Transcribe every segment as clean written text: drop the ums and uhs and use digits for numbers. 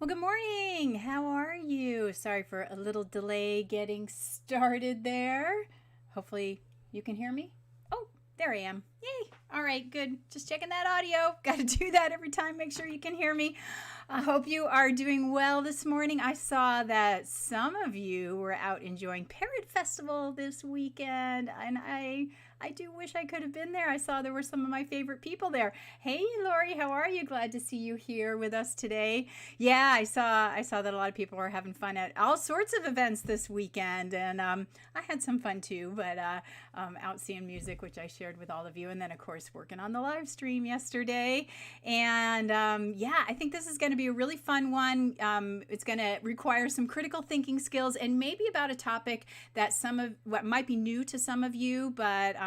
Well, good morning. How are you? Sorry for a little delay getting started there. Hopefully you can hear me. Oh, there I am. Yay. All right, good. Just checking that audio. Got to do that every time. Make sure you can hear me. I hope you are doing well this morning. I saw that some of you were out enjoying Parrot Festival this weekend, and I do wish I could have been there. I saw there were some of my favorite people there. Hey, Lori, how are you? Glad to see you here with us today. Yeah, I saw that a lot of people were having fun at all sorts of events this weekend, and I had some fun too. But out seeing music, which I shared with all of you, and then of course working on the live stream yesterday. And yeah, I think this is going to be a really fun one. It's going to require some critical thinking skills, and maybe about a topic that what might be new to some of you, but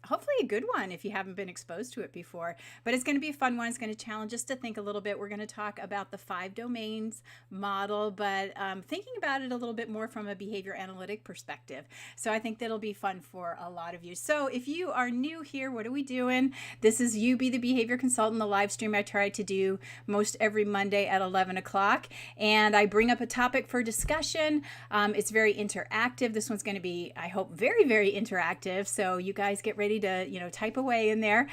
hopefully a good one if you haven't been exposed to it before. But it's going to be a fun one. It's going to challenge us to think a little bit. We're going to talk about the 5 domains model, but thinking about it a little bit more from a behavior analytic perspective. So I think that'll be fun for a lot of you. So if you are new here, what are we doing? This is You Be the Behavior Consultant, the live stream I try to do most every Monday at 11 o'clock. And I bring up a topic for discussion. It's very interactive. This one's going to be, I hope, very, very interactive. So you guys get ready to, type away in there.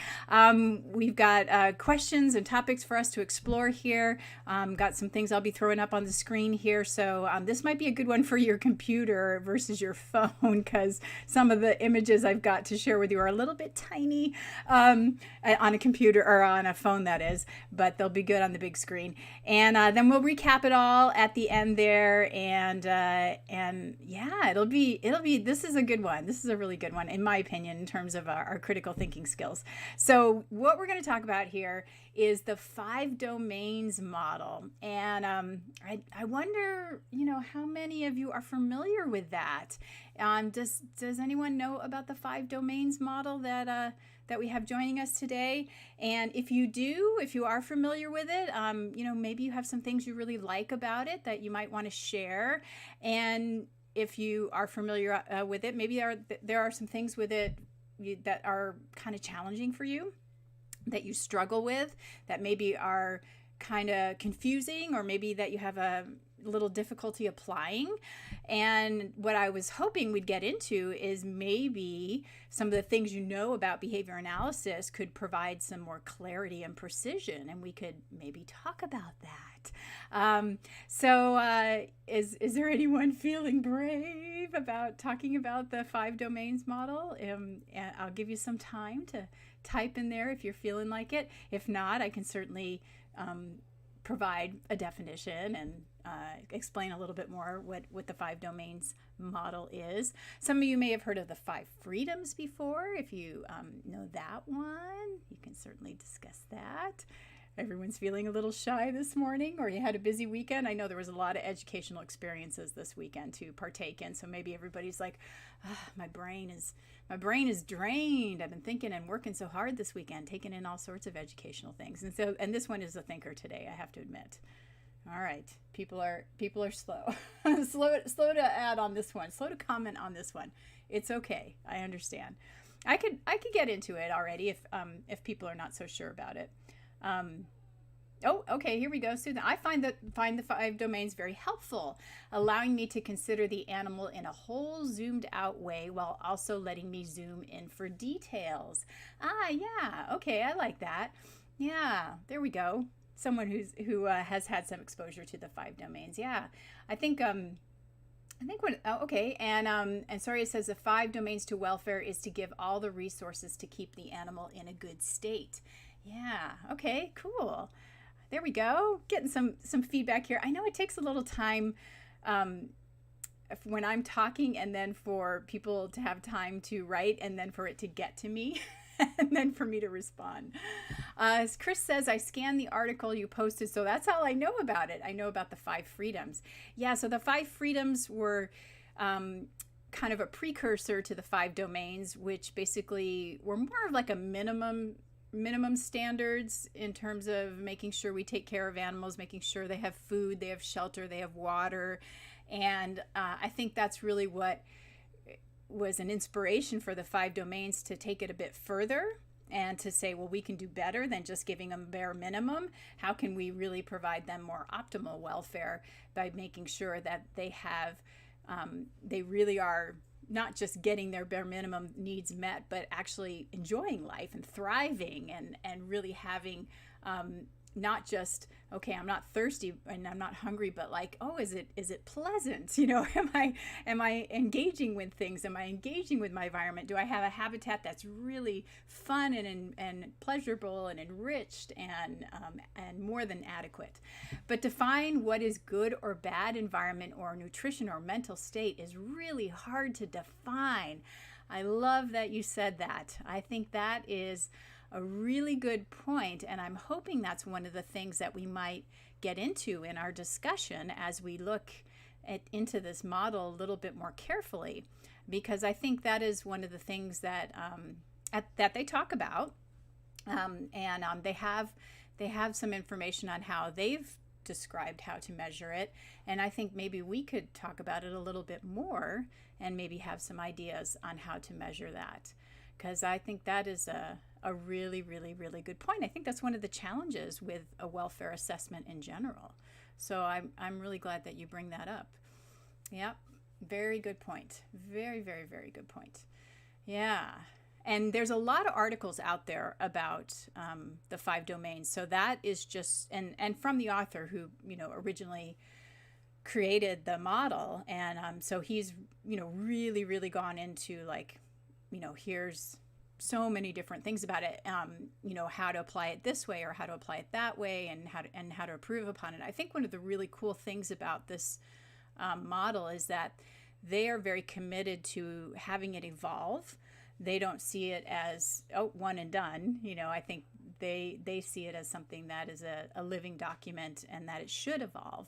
We've got questions and topics for us to explore here. Got some things I'll be throwing up on the screen here. So this might be a good one for your computer versus your phone, because some of the images I've got to share with you are a little bit tiny on a computer, or on a phone, that is, but they'll be good on the big screen. And then we'll recap it all at the end there. And yeah, it'll be, this is a good one. This is a really good one, in my opinion, in terms of our critical thinking skills. So what we're going to talk about here is the 5 domains model. And I wonder, how many of you are familiar with that? Does anyone know about the 5 domains model that we have joining us today? And if you do, if you are familiar with it, maybe you have some things you really like about it that you might want to share. And if you are familiar with it, maybe there are some things with it that are kind of challenging for you, that you struggle with, that maybe are kind of confusing, or maybe that you have a little difficulty applying. And what I was hoping we'd get into is maybe some of the things about behavior analysis could provide some more clarity and precision, and we could maybe talk about that. So is there anyone feeling brave about talking about the 5 domains model? And I'll give you some time to type in there if you're feeling like it. If not, I can certainly provide a definition and explain a little bit more what the 5 domains model is. Some of you may have heard of the 5 freedoms before. If you know that one, you can certainly discuss that. Everyone's feeling a little shy this morning, or you had a busy weekend. I know there was a lot of educational experiences this weekend to partake in, so maybe everybody's like, my brain is drained. I've been thinking and working so hard this weekend, taking in all sorts of educational things. And this one is a thinker today, I have to admit. All right, people are slow. slow to add on this one, slow to comment on this one. It's okay, I understand. I could get into it already if people are not so sure about it. Oh, okay, here we go, Susan. I find the 5 domains very helpful, allowing me to consider the animal in a whole zoomed out way while also letting me zoom in for details. Yeah, okay, I like that. Yeah, there we go. Someone who has had some exposure to the 5 domains. Yeah, I think okay, and sorry, it says the 5 domains to welfare is to give all the resources to keep the animal in a good state. Yeah, okay, cool. There we go. Getting some feedback here. I know it takes a little time when I'm talking, and then for people to have time to write, and then for it to get to me, and then for me to respond. As Chris says, I scanned the article you posted, so that's how I know about it. I know about the 5 freedoms. Yeah, so the 5 freedoms were kind of a precursor to the 5 domains, which basically were more of like a minimum standards in terms of making sure we take care of animals, making sure they have food, they have shelter, they have water. And I think that's really what was an inspiration for the 5 domains to take it a bit further and to say, well, we can do better than just giving them bare minimum. How can we really provide them more optimal welfare by making sure that they have, they really are not just getting their bare minimum needs met, but actually enjoying life and thriving and really having, not just, okay, I'm not thirsty and I'm not hungry, but like, oh, is it pleasant? You know, am I engaging with things? Am I engaging with my environment? Do I have a habitat that's really fun and pleasurable and enriched and more than adequate? But define what is good or bad environment or nutrition or mental state is really hard to define. I love that you said that. I think that is a really good point, and I'm hoping that's one of the things that we might get into in our discussion as we look into this model a little bit more carefully, because I think that is one of the things that that they talk about, and they have some information on how they've described how to measure it, and I think maybe we could talk about it a little bit more and maybe have some ideas on how to measure that, because I think that is a really, really, really good point. I think that's one of the challenges with a welfare assessment in general. So I'm really glad that you bring that up. Yep, very good point. Very, very, very good point. Yeah, and there's a lot of articles out there about the 5 domains. So that is just, and from the author who, you know, originally created the model. And so he's, you know, really, really gone into like, you know, here's so many different things about it, you know, how to apply it this way or how to apply it that way, and how to improve upon it. I think one of the really cool things about this model is that they are very committed to having it evolve. They don't see it as, oh, one and done. You know, I think they see it as something that is a living document and that it should evolve,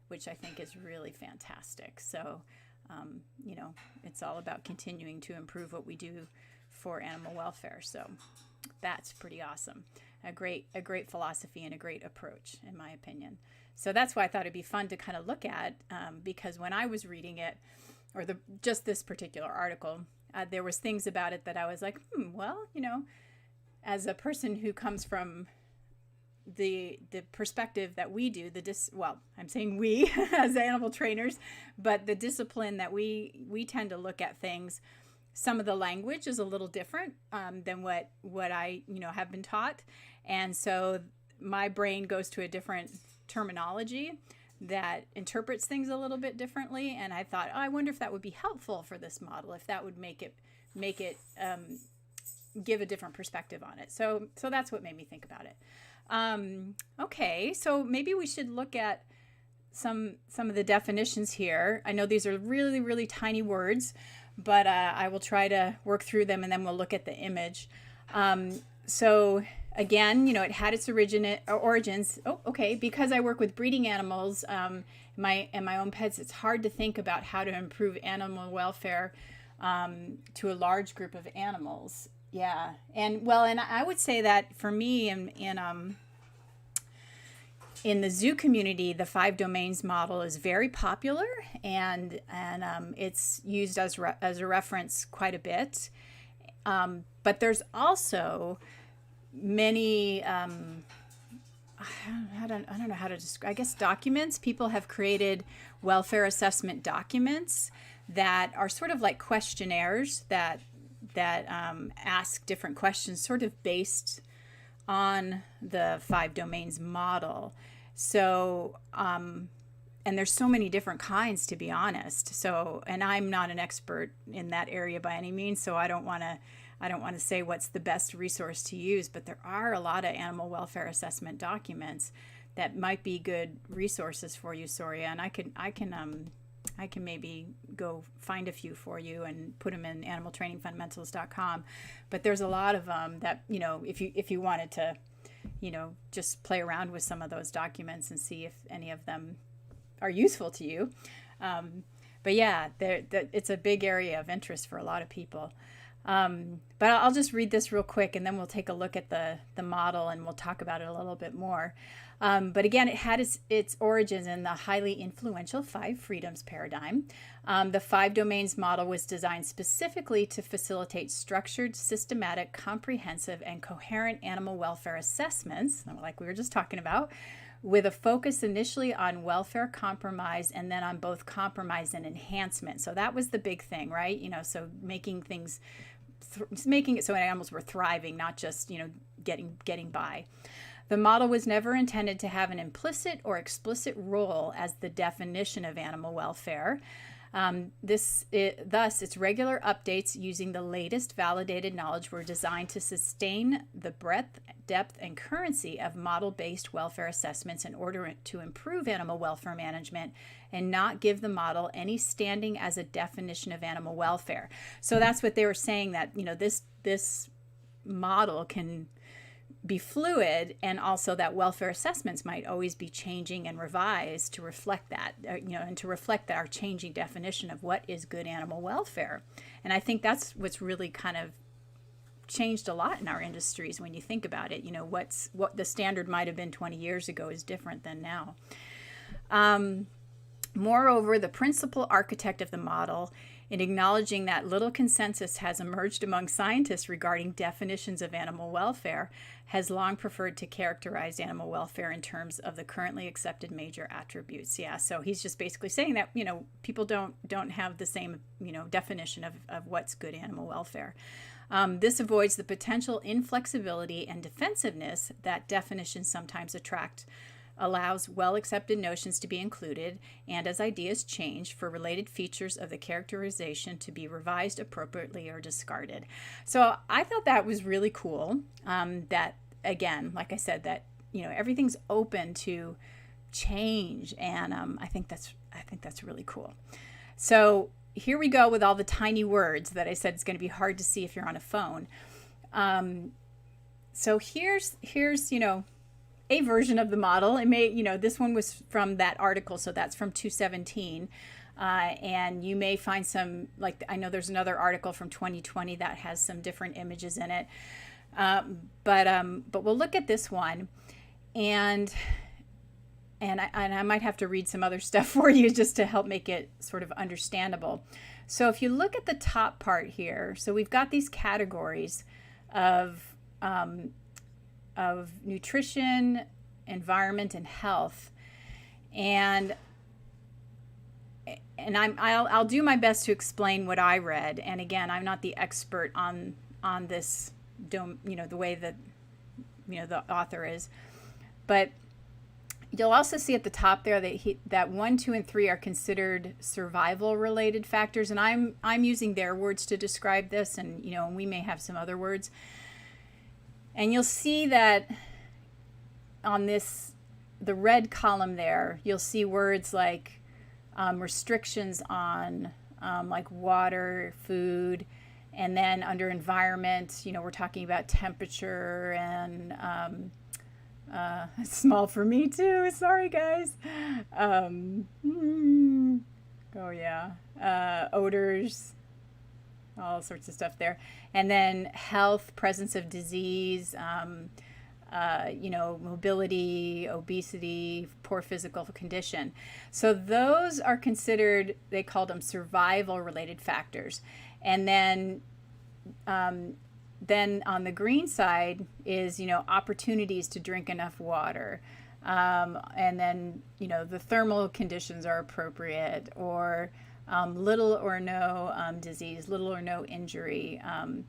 which I think is really fantastic. So, you know, it's all about continuing to improve what we do for animal welfare. So that's pretty awesome. A great philosophy and a great approach, in my opinion. So that's why I thought it'd be fun to kind of look at, because when I was reading it, or just this particular article, there was things about it that I was like, well, you know, as a person who comes from the perspective that we do, well, I'm saying we as animal trainers, but the discipline that we tend to look at things, some of the language is a little different than what I, you know, have been taught. And so my brain goes to a different terminology that interprets things a little bit differently. And I thought, oh, I wonder if that would be helpful for this model, if that would make it give a different perspective on it. So that's what made me think about it. Okay, so maybe we should look at some of the definitions here. I know these are really, really tiny words, but I will try to work through them, and then we'll look at the image. So again, you know, it had its origins. Oh, okay. Because I work with breeding animals, my own pets, it's hard to think about how to improve animal welfare to a large group of animals. Yeah, and I would say that for me, in the zoo community, the 5 domains model is very popular, and it's used as a reference quite a bit. But there's also many, I don't know how to describe, I guess documents. People have created welfare assessment documents that are sort of like questionnaires that ask different questions, sort of based on the 5 domains model. So, and there's so many different kinds, to be honest. So, and I'm not an expert in that area by any means, so I don't want to say what's the best resource to use, but there are a lot of animal welfare assessment documents that might be good resources for you, Soria, and I can maybe go find a few for you and put them in animaltrainingfundamentals.com. But there's a lot of them that, you know, if you wanted to, you know, just play around with some of those documents and see if any of them are useful to you. But yeah, it's a big area of interest for a lot of people. But I'll just read this real quick, and then we'll take a look at the model, and we'll talk about it a little bit more. But again, it had its origins in the highly influential 5 freedoms paradigm. The 5 domains model was designed specifically to facilitate structured, systematic, comprehensive, and coherent animal welfare assessments, like we were just talking about, with a focus initially on welfare compromise and then on both compromise and enhancement. So that was the big thing, right? So making things, making it so animals were thriving, not just, getting by. The model was never intended to have an implicit or explicit role as the definition of animal welfare. Thus, its regular updates using the latest validated knowledge were designed to sustain the breadth, depth, and currency of model-based welfare assessments in order to improve animal welfare management and not give the model any standing as a definition of animal welfare. So that's what they were saying, that this model can be fluid, and also that welfare assessments might always be changing and revised to reflect that, and to reflect our changing definition of what is good animal welfare. And I think that's what's really kind of changed a lot in our industries when you think about it. What the standard might have been 20 years ago is different than now. Moreover, the principal architect of the model, in acknowledging that little consensus has emerged among scientists regarding definitions of animal welfare, has long preferred to characterize animal welfare in terms of the currently accepted major attributes. Yeah, so he's just basically saying that, people don't have the same, definition of what's good animal welfare. This avoids the potential inflexibility and defensiveness that definitions sometimes attract, allows well-accepted notions to be included, and as ideas change, for related features of the characterization to be revised appropriately or discarded. So I thought that was really cool. That, again, like I said, that everything's open to change, and I think that's really cool. So here we go with all the tiny words that I said it's going to be hard to see if you're on a phone. So here's a version of the model. It may, this one was from that article, so that's from 2017. And you may find some, like, I know there's another article from 2020 that has some different images in it. But we'll look at this one, and I might have to read some other stuff for you just to help make it sort of understandable. So if you look at the top part here, so we've got these categories of nutrition, environment, and health, and I'll do my best to explain what I read. And again, I'm not the expert on this, the way that the author is, but you'll also see at the top there that 1, 2, and 3 are considered survival-related factors, and I'm using their words to describe this, and and we may have some other words. And you'll see that on the red column there, you'll see words like restrictions on like water, food, and then under environment, we're talking about temperature and it's small for me too. Sorry, guys. Odors, all sorts of stuff there. And then health, presence of disease, mobility, obesity, poor physical condition. So those are considered, they called them survival-related factors. And then on the green side is, opportunities to drink enough water. And then, the thermal conditions are appropriate, or little or no disease, little or no injury on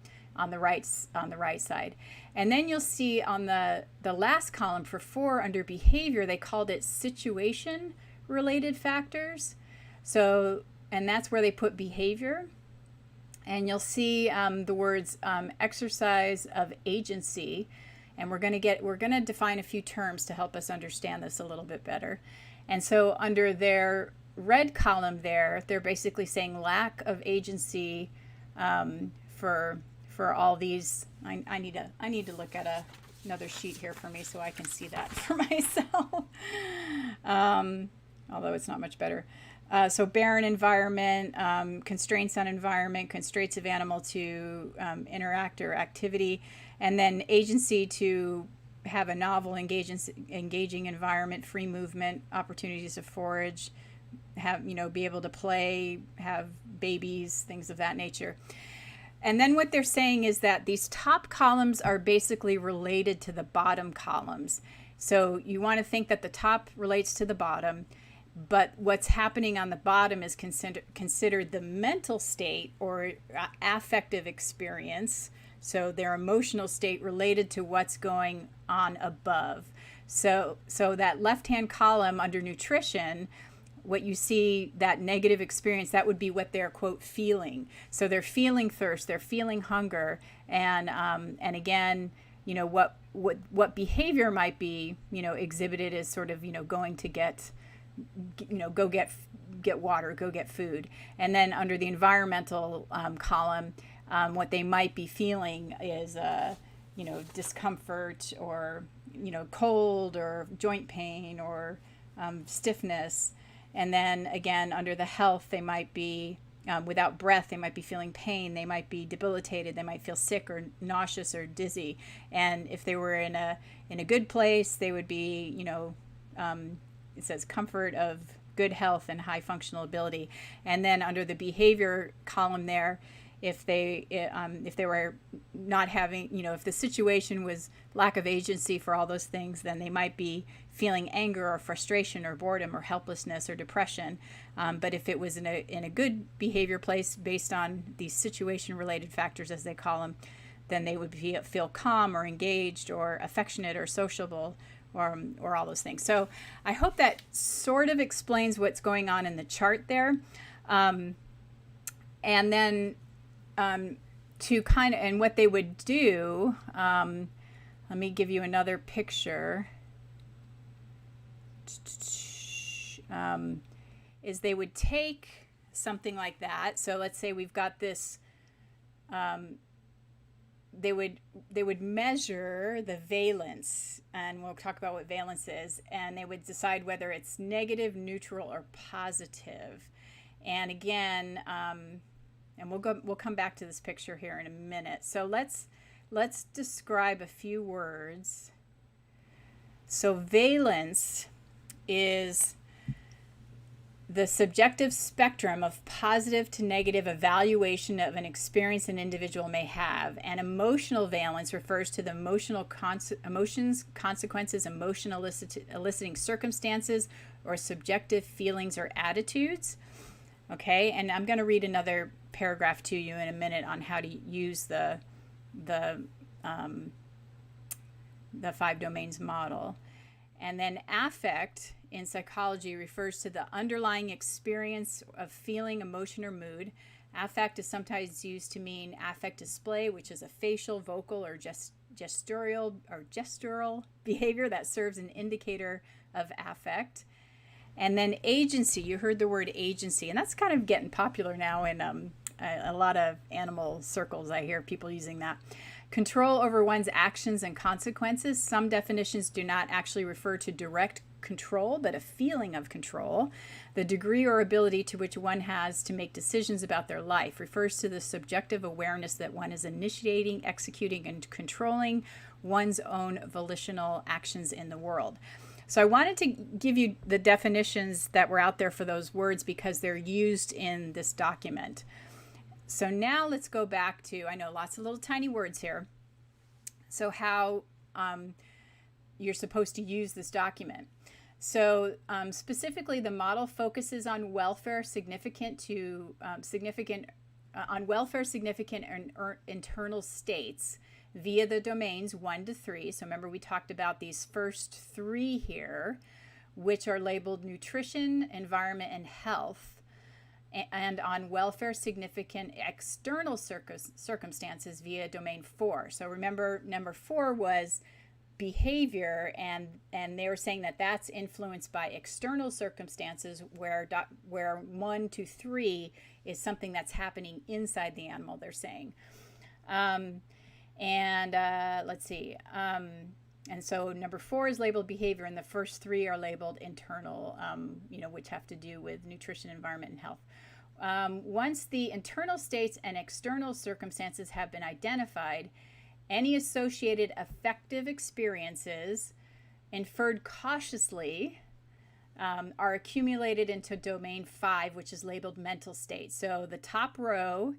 the right side. And then you'll see on the last column for 4 under behavior, they called it situation related factors. So, and that's where they put behavior. And you'll see the words exercise of agency, and we're going to define a few terms to help us understand this a little bit better. And so under their red column there, they're basically saying lack of agency for all these. I need to look at another sheet here for me so I can see that for myself. Although it's not much better. So barren environment, constraints on environment, constraints of animal to interact or activity, and then agency to have a novel, engaging environment, free movement, opportunities to forage, have, be able to play, have babies, things of that nature. And then what they're saying is that these top columns are basically related to the bottom columns. So you want to think that the top relates to the bottom, but what's happening on the bottom is considered the mental state or affective experience. So their emotional state related to what's going on above. So that left-hand column under nutrition, what you see, that negative experience, that would be what they're, quote, feeling. So they're feeling thirst, they're feeling hunger, and again, what behavior might be, exhibited as sort of, going to get, go get water, go get food. And then under the environmental column, what they might be feeling is, discomfort or, cold or joint pain or stiffness. And then again, under the health, they might be without breath, they might be feeling pain, they might be debilitated, they might feel sick or nauseous or dizzy. And if they were in a good place, they would be, it says comfort of good health and high functional ability. And then under the behavior column there, if they were not having, if the situation was lack of agency for all those things, then they might be feeling anger or frustration or boredom or helplessness or depression. But if it was in a good behavior place based on these situation related factors, as they call them, then they would feel calm or engaged or affectionate or sociable or all those things. So I hope that sort of explains what's going on in the chart there. And then to kind of, and what they would do, let me give you another picture, is they would take something like that. So let's say we've got this, they would measure the valence, and we'll talk about what valence is, and they would decide whether it's negative, neutral, or positive. And again, and we'll come back to this picture here in a minute. So let's describe a few words. So valence is the subjective spectrum of positive to negative evaluation of an experience an individual may have. And emotional valence refers to the emotions, consequences, emotion eliciting circumstances, or subjective feelings or attitudes. Okay, and I'm going to read another paragraph to you in a minute on how to use the 5 domains model. And then affect in psychology refers to the underlying experience of feeling, emotion, or mood. Affect is sometimes used to mean affect display, which is a facial, vocal, or gestural behavior that serves an indicator of affect. And then agency, you heard the word agency, and that's kind of getting popular now in a lot of animal circles. I hear people using that. Control over one's actions and consequences. Some definitions do not actually refer to direct control, but a feeling of control. The degree or ability to which one has to make decisions about their life refers to the subjective awareness that one is initiating, executing, and controlling one's own volitional actions in the world. So I wanted to give you the definitions that were out there for those words because they're used in this document. So now let's go back to, I know lots of little tiny words here. So how you're supposed to use this document. So specifically, the model focuses on welfare significant and internal states via the domains 1 to 3. So remember, we talked about these first 3 here, which are labeled nutrition, environment, and health, and on welfare significant external circumstances via domain 4. So remember, number 4 was behavior, and they were saying that that's influenced by external circumstances, where 1 to 3 is something that's happening inside the animal, they're saying. Let's see. And so number 4 is labeled behavior, and the first 3 are labeled internal, which have to do with nutrition, environment, and health. Once the internal states and external circumstances have been identified, any associated affective experiences, inferred cautiously, are accumulated into domain 5, which is labeled mental state. So the top row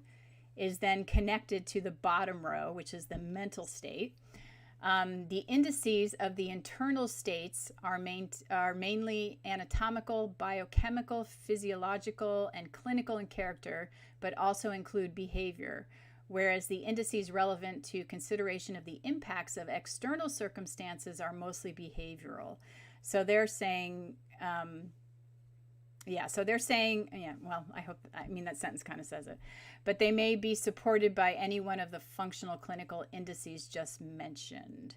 is then connected to the bottom row, which is the mental state. The indices of the internal states are mainly anatomical, biochemical, physiological, and clinical in character, but also include behavior, whereas the indices relevant to consideration of the impacts of external circumstances are mostly behavioral. So they're saying, that sentence kind of says it, but they may be supported by any one of the functional clinical indices just mentioned.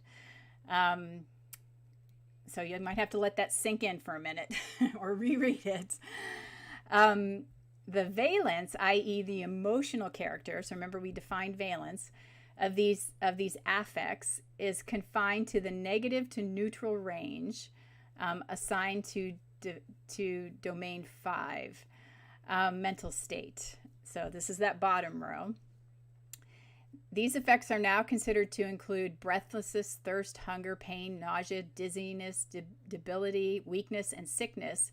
So you might have to let that sink in for a minute or reread it. The valence, i.e. the emotional character, so remember we defined valence, of these affects is confined to the negative to neutral range, assigned to domain 5, mental state. So this is that bottom row. These effects are now considered to include breathlessness, thirst, hunger, pain, nausea, dizziness, debility, weakness, and sickness.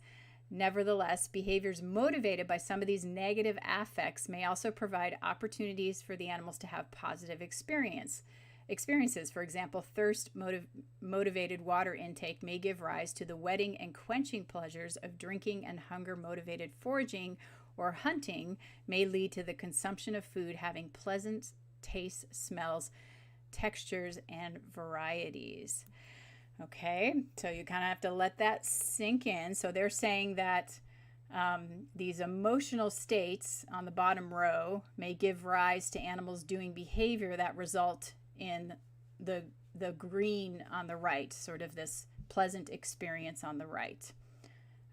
Nevertheless, behaviors motivated by some of these negative affects may also provide opportunities for the animals to have positive experiences. For example, thirst motivated water intake may give rise to the wetting and quenching pleasures of drinking, and hunger motivated foraging or hunting may lead to the consumption of food having pleasant tastes, smells, textures, and varieties. Okay, so you kind of have to let that sink in. So they're saying that these emotional states on the bottom row may give rise to animals doing behavior that result in the green on the right, sort of this pleasant experience on the right.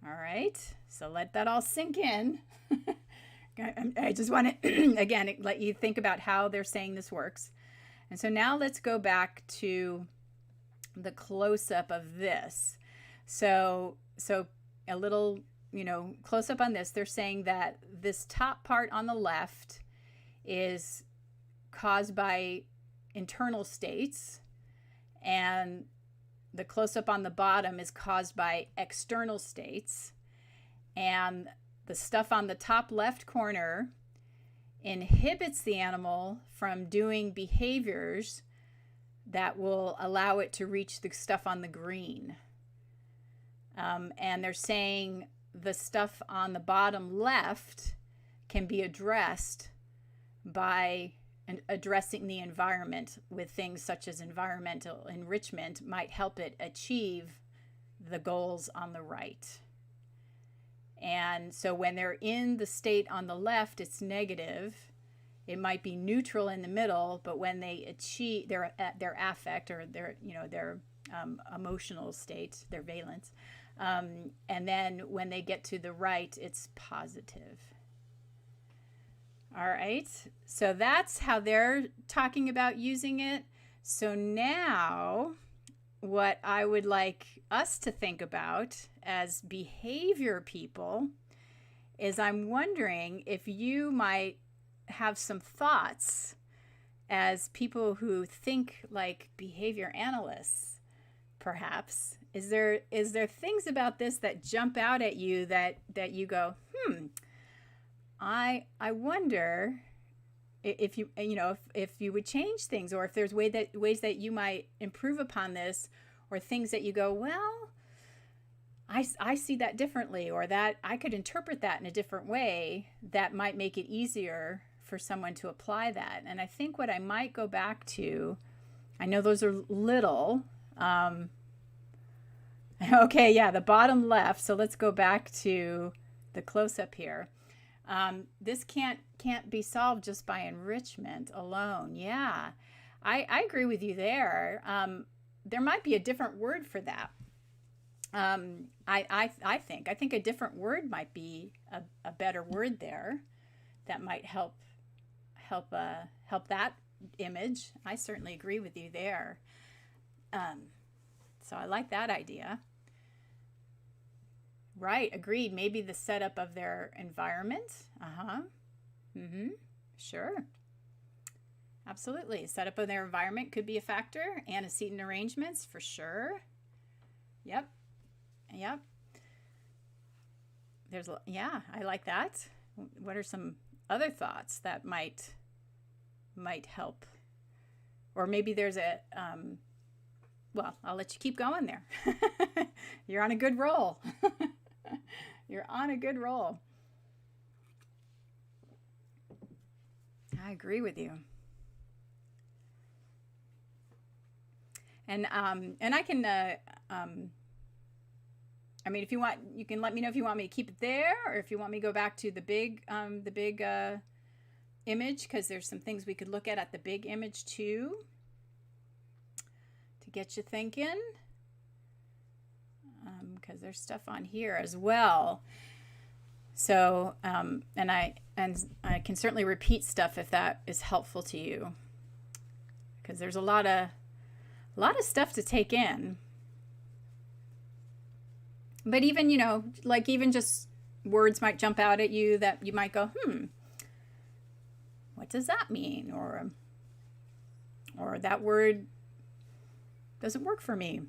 All right, so let that all sink in. I just want to, again, let you think about how they're saying this works. And so now let's go back to the close-up of this. So a little, close-up on this. They're saying that this top part on the left is caused by internal states, and the close-up on the bottom is caused by external states, and the stuff on the top left corner inhibits the animal from doing behaviors that will allow it to reach the stuff on the green. And they're saying the stuff on the bottom left can be addressed by addressing the environment with things such as environmental enrichment might help it achieve the goals on the right. And so when they're in the state on the left, it's negative. It might be neutral in the middle, but when they achieve their affect or their emotional state, their valence, and then when they get to the right, it's positive. All right, so that's how they're talking about using it. So now what I would like us to think about as behavior people is I'm wondering if you might have some thoughts as people who think like behavior analysts, perhaps. Is there things about this that jump out at you that you go, I wonder if you would change things, or if there's ways that you might improve upon this, or things that you go, well, I see that differently, or that I could interpret that in a different way that might make it easier for someone to apply that. And I think what I might go back to, I know those are little, okay, yeah, the bottom left. So let's go back to the close-up here. This can't be solved just by enrichment alone. Yeah, I agree with you there. There might be a different word for that. I think a different word might be a better word there that might help that image. I certainly agree with you there. So I like that idea. Right, agreed. Maybe the setup of their environment. Sure. Absolutely. Setup of their environment could be a factor. Antecedent arrangements, for sure. Yep. Yeah, I like that. What are some other thoughts that might help? Or maybe there's a, well, I'll let you keep going there. You're on a good roll. You're on a good roll. I agree with you. And I can, I mean, if you want, you can let me know if you want me to keep it there, or if you want me to go back to the big image, because there's some things we could look at the big image too, to get you thinking. Because there's stuff on here as well. So, and I can certainly repeat stuff if that is helpful to you, because there's a lot of stuff to take in. But even, you know, like even just words might jump out at you that you might go, what does that mean? Or that word doesn't work for me.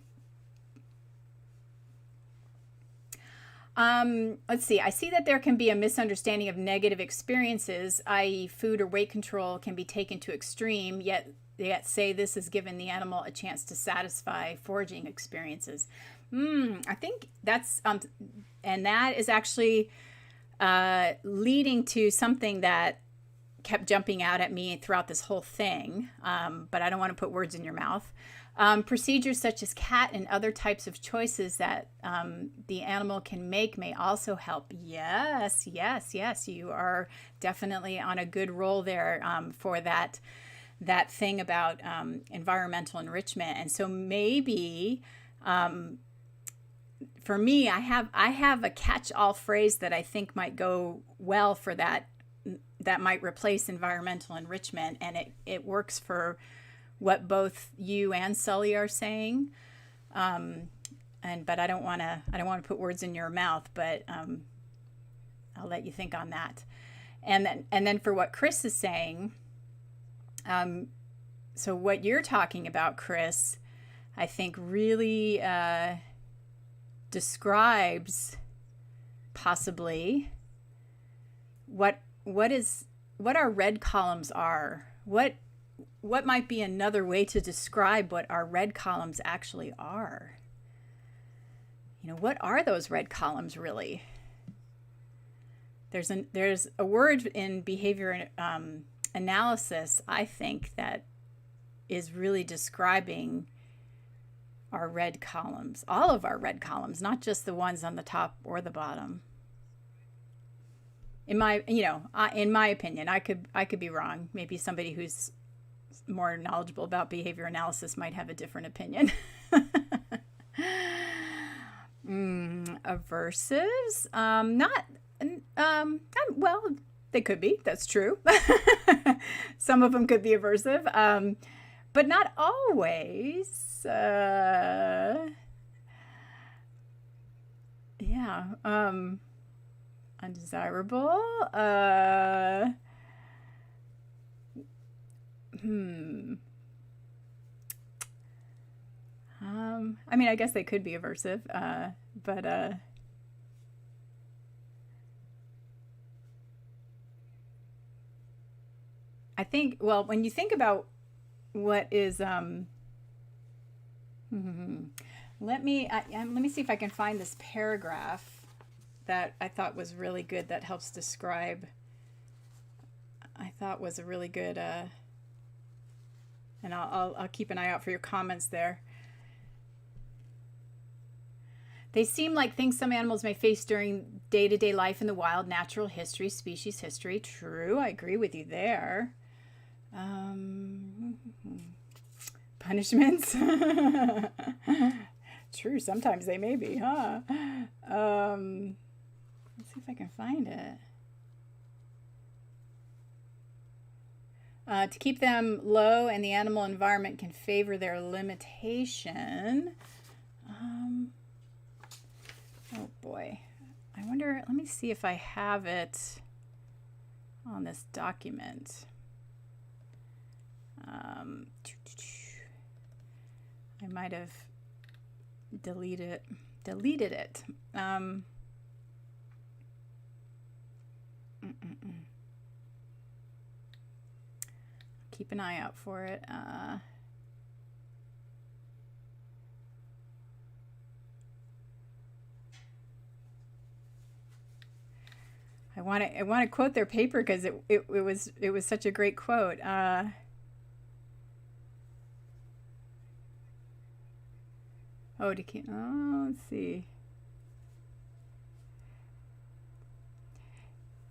Let's see. I see that there can be a misunderstanding of negative experiences, i.e. food or weight control can be taken to extreme, yet say this has given the animal a chance to satisfy foraging experiences. I think that's, and that is actually leading to something that kept jumping out at me throughout this whole thing, but I don't want to put words in your mouth. Procedures such as cat and other types of choices that the animal can make may also help. Yes, you are definitely on a good roll there for that thing about environmental enrichment. And so maybe for me, I have a catch-all phrase that I think might go well for that might replace environmental enrichment, and it works for what both you and Sully are saying. But I don't want to put words in your mouth, but I'll let you think on that. And then for what Chris is saying, so what you're talking about, Chris, I think really describes possibly what our red columns are. What might be another way to describe what our red columns actually are? You know, what are those red columns really? There's a word in behavior analysis, I think, that is really describing our red columns, all of our red columns, not just the ones on the top or the bottom. In my opinion, I could be wrong. Maybe somebody who's more knowledgeable about behavior analysis might have a different opinion. Aversives, well, they could be. That's true. Some of them could be aversive, but not always. Undesirable. I mean, I guess they could be aversive, but I think, well, when you think about what is, let me see if I can find this paragraph that I thought was really good, that helps describe, I thought was a really good, and I'll keep an eye out for your comments there. They seem like things some animals may face during day-to-day life in the wild, natural history, species history. True, I agree with you there. Punishments. True, sometimes they may be, huh? Let's see if I can find it. To keep them low and the animal environment can favor their limitation. Oh boy. I wonder, let me see if I have it on this document. I might have deleted it. Keep an eye out for it. I want to quote their paper because it was such a great quote. Let's see.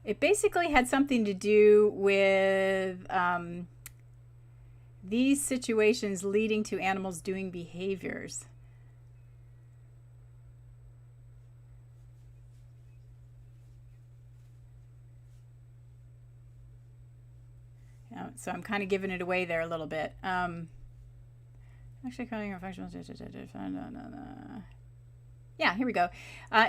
It basically had something to do with these situations leading to animals doing behaviors. So I'm kind of giving it away there a little bit. Actually, calling our functional. Yeah, here we go.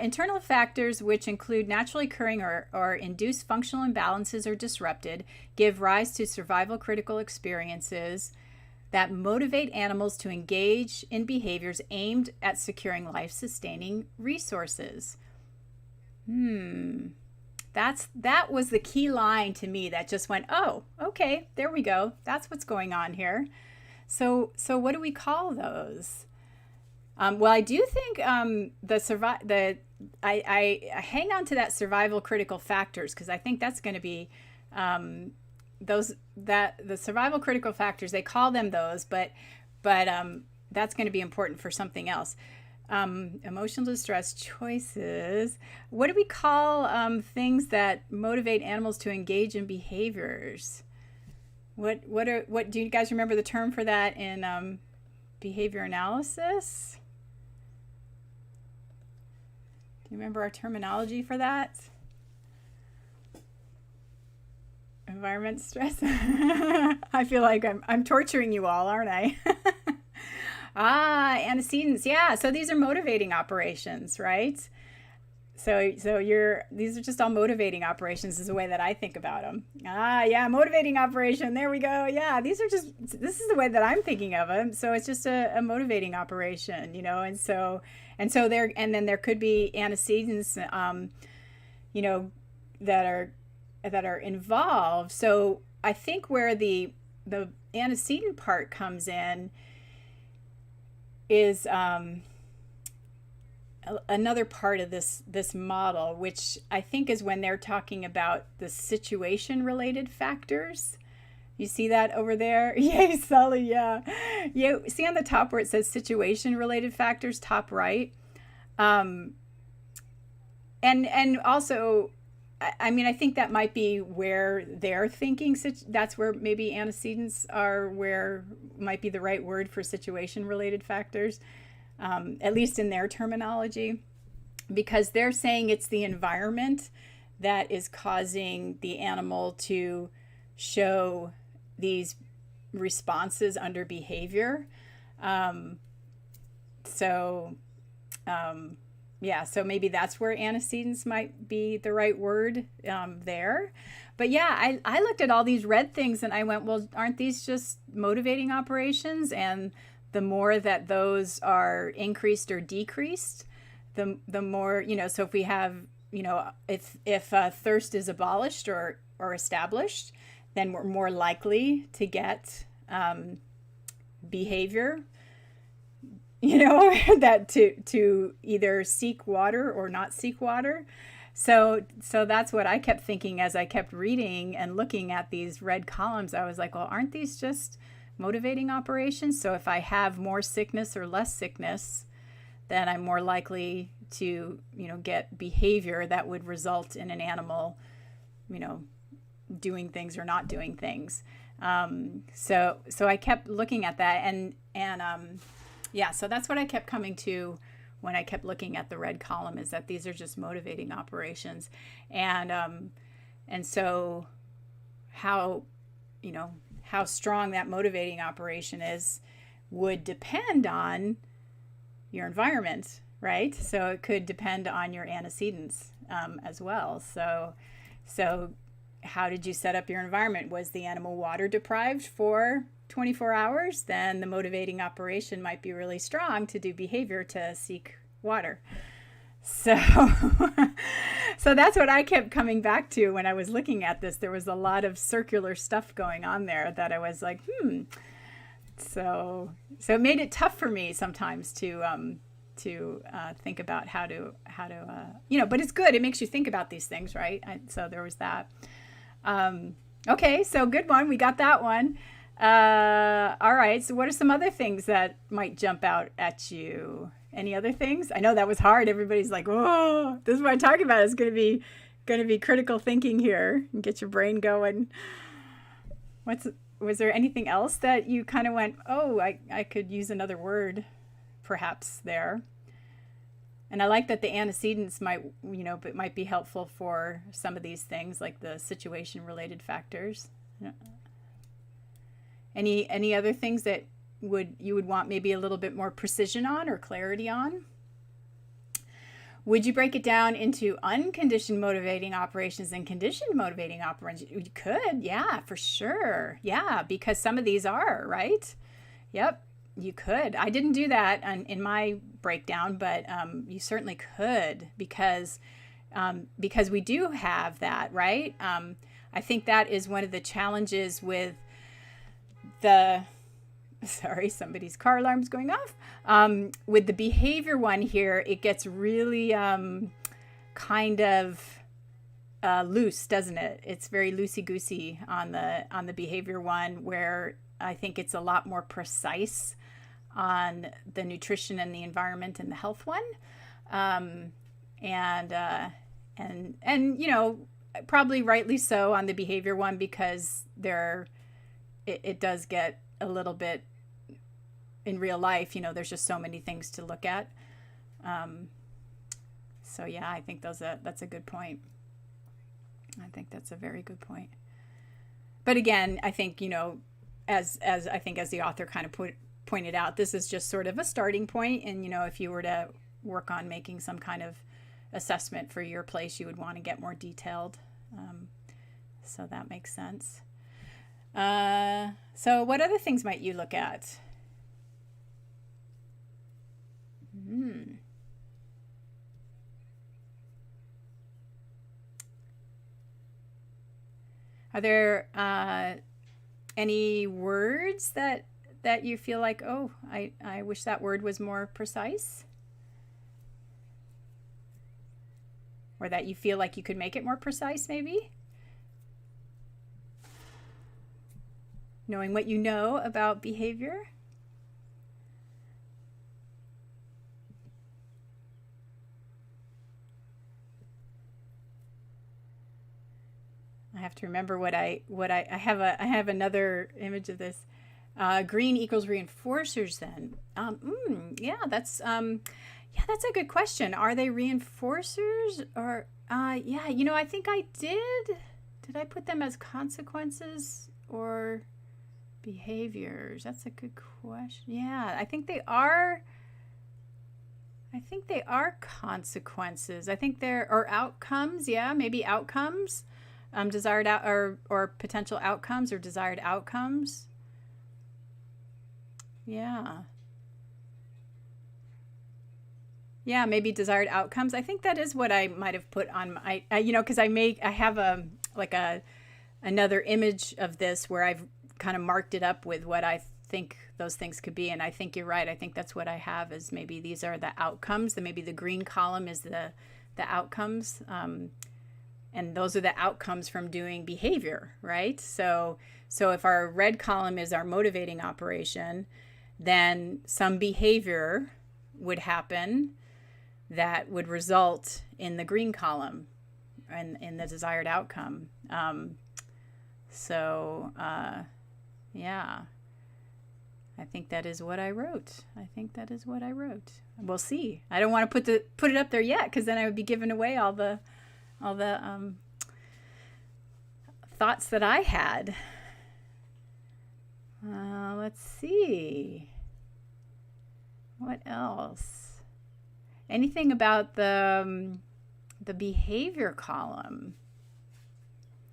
Internal factors which include naturally occurring or induce functional imbalances or disrupted give rise to survival critical experiences that motivate animals to engage in behaviors aimed at securing life-sustaining resources. That was the key line to me that just went, oh, okay, there we go. That's what's going on here. So what do we call those? Well, I do think I hang on to that survival critical factors because I think that's going to be the survival critical factors. They call them those, but that's going to be important for something else. Emotional distress choices. What do we call things that motivate animals to engage in behaviors? What do you guys remember the term for that in behavior analysis? Do you remember our terminology for that? Environment stress. I feel like I'm torturing you all, aren't I? Antecedents. Yeah. So these are motivating operations, right? So these are just all motivating operations is the way that I think about them. Yeah, motivating operation. There we go. Yeah, this is the way that I'm thinking of them. So it's just a motivating operation, and then there could be antecedents, that are involved. So I think where the antecedent part comes in is another part of this model, which I think is when they're talking about the situation related factors. You see that over there? Yay, Sully, yeah. You see on the top where it says situation related factors, top right. And also, I think that might be where they're thinking. That's where maybe antecedents are, where might be the right word for situation related factors. At least in their terminology, because they're saying it's the environment that is causing the animal to show these responses under behavior. So maybe that's where antecedents might be the right word there. But yeah, I looked at all these red things and I went, well, aren't these just motivating operations? And the more that those are increased or decreased, the more, so if we have, if thirst is abolished or established, then we're more likely to get behavior, that to either seek water or not seek water. So that's what I kept thinking as I kept reading and looking at these red columns. I was like, well, aren't these just motivating operations? So if I have more sickness or less sickness, then I'm more likely to, get behavior that would result in an animal, doing things or not doing things. So I kept looking at that and so that's what I kept coming to when I kept looking at the red column, is that these are just motivating operations. And so how strong that motivating operation is would depend on your environment, right? So it could depend on your antecedents as well. So how did you set up your environment? Was the animal water deprived for 24 hours? Then the motivating operation might be really strong to do behavior to seek water. So so that's what I kept coming back to when I was looking at this. There was a lot of circular stuff going on there that I was like, So it made it tough for me sometimes to think about how to but it's good. It makes you think about these things, right? So there was that. Okay, so good one. We got that one. All right. So what are some other things that might jump out at you? Any other things? I know that was hard. Everybody's like, "Oh, this is what I'm talking about. It's going to be critical thinking here and get your brain going." Was there anything else that you kind of went, "Oh, I could use another word perhaps there." And I like that the antecedents might be helpful for some of these things, like the situation related factors. Any other things that you would want maybe a little bit more precision on or clarity on? Would you break it down into unconditioned motivating operations and conditioned motivating operations? You could, yeah, for sure. Yeah, because some of these are, right? Yep, you could. I didn't do that in my breakdown, but you certainly could because we do have that, right? I think that is one of the challenges with sorry, somebody's car alarm's going off. With the behavior one here, it gets really kind of loose, doesn't it? It's very loosey-goosey on the behavior one, where I think it's a lot more precise on the nutrition and the environment and the health one. And probably rightly so on the behavior one, because it does get a little bit in real life, there's just so many things to look at. So yeah, I think that's a good point. I think that's a very good point. But again, I think, as the author kind of pointed out, this is just sort of a starting point. And, if you were to work on making some kind of assessment for your place, you would want to get more detailed. So that makes sense. So what other things might you look at? Are there any words that you feel like, oh, I wish that word was more precise? Or that you feel like you could make it more precise, maybe? Knowing what you know about behavior? I have to remember what I have another image of this. Green equals reinforcers then. Yeah, that's a good question. Are they reinforcers or yeah, I think I did. Did I put them as consequences or behaviors? That's a good question. Yeah, I think they are consequences. I think or outcomes. Yeah, maybe outcomes. Desired or potential outcomes or desired outcomes. Yeah. Yeah, maybe desired outcomes. I think that is what I might have put on my, because I have another image of this where I've kind of marked it up with what I think those things could be. And I think you're right. I think that's what I have, is maybe these are the outcomes. Maybe the green column is the outcomes. And those are the outcomes from doing behavior, right? So if our red column is our motivating operation, then some behavior would happen that would result in the green column and in the desired outcome. Yeah, I think that is what I wrote. We'll see. I don't want to put it up there yet, because then I would be giving away all the thoughts that I had. Let's see. What else? Anything about the behavior column?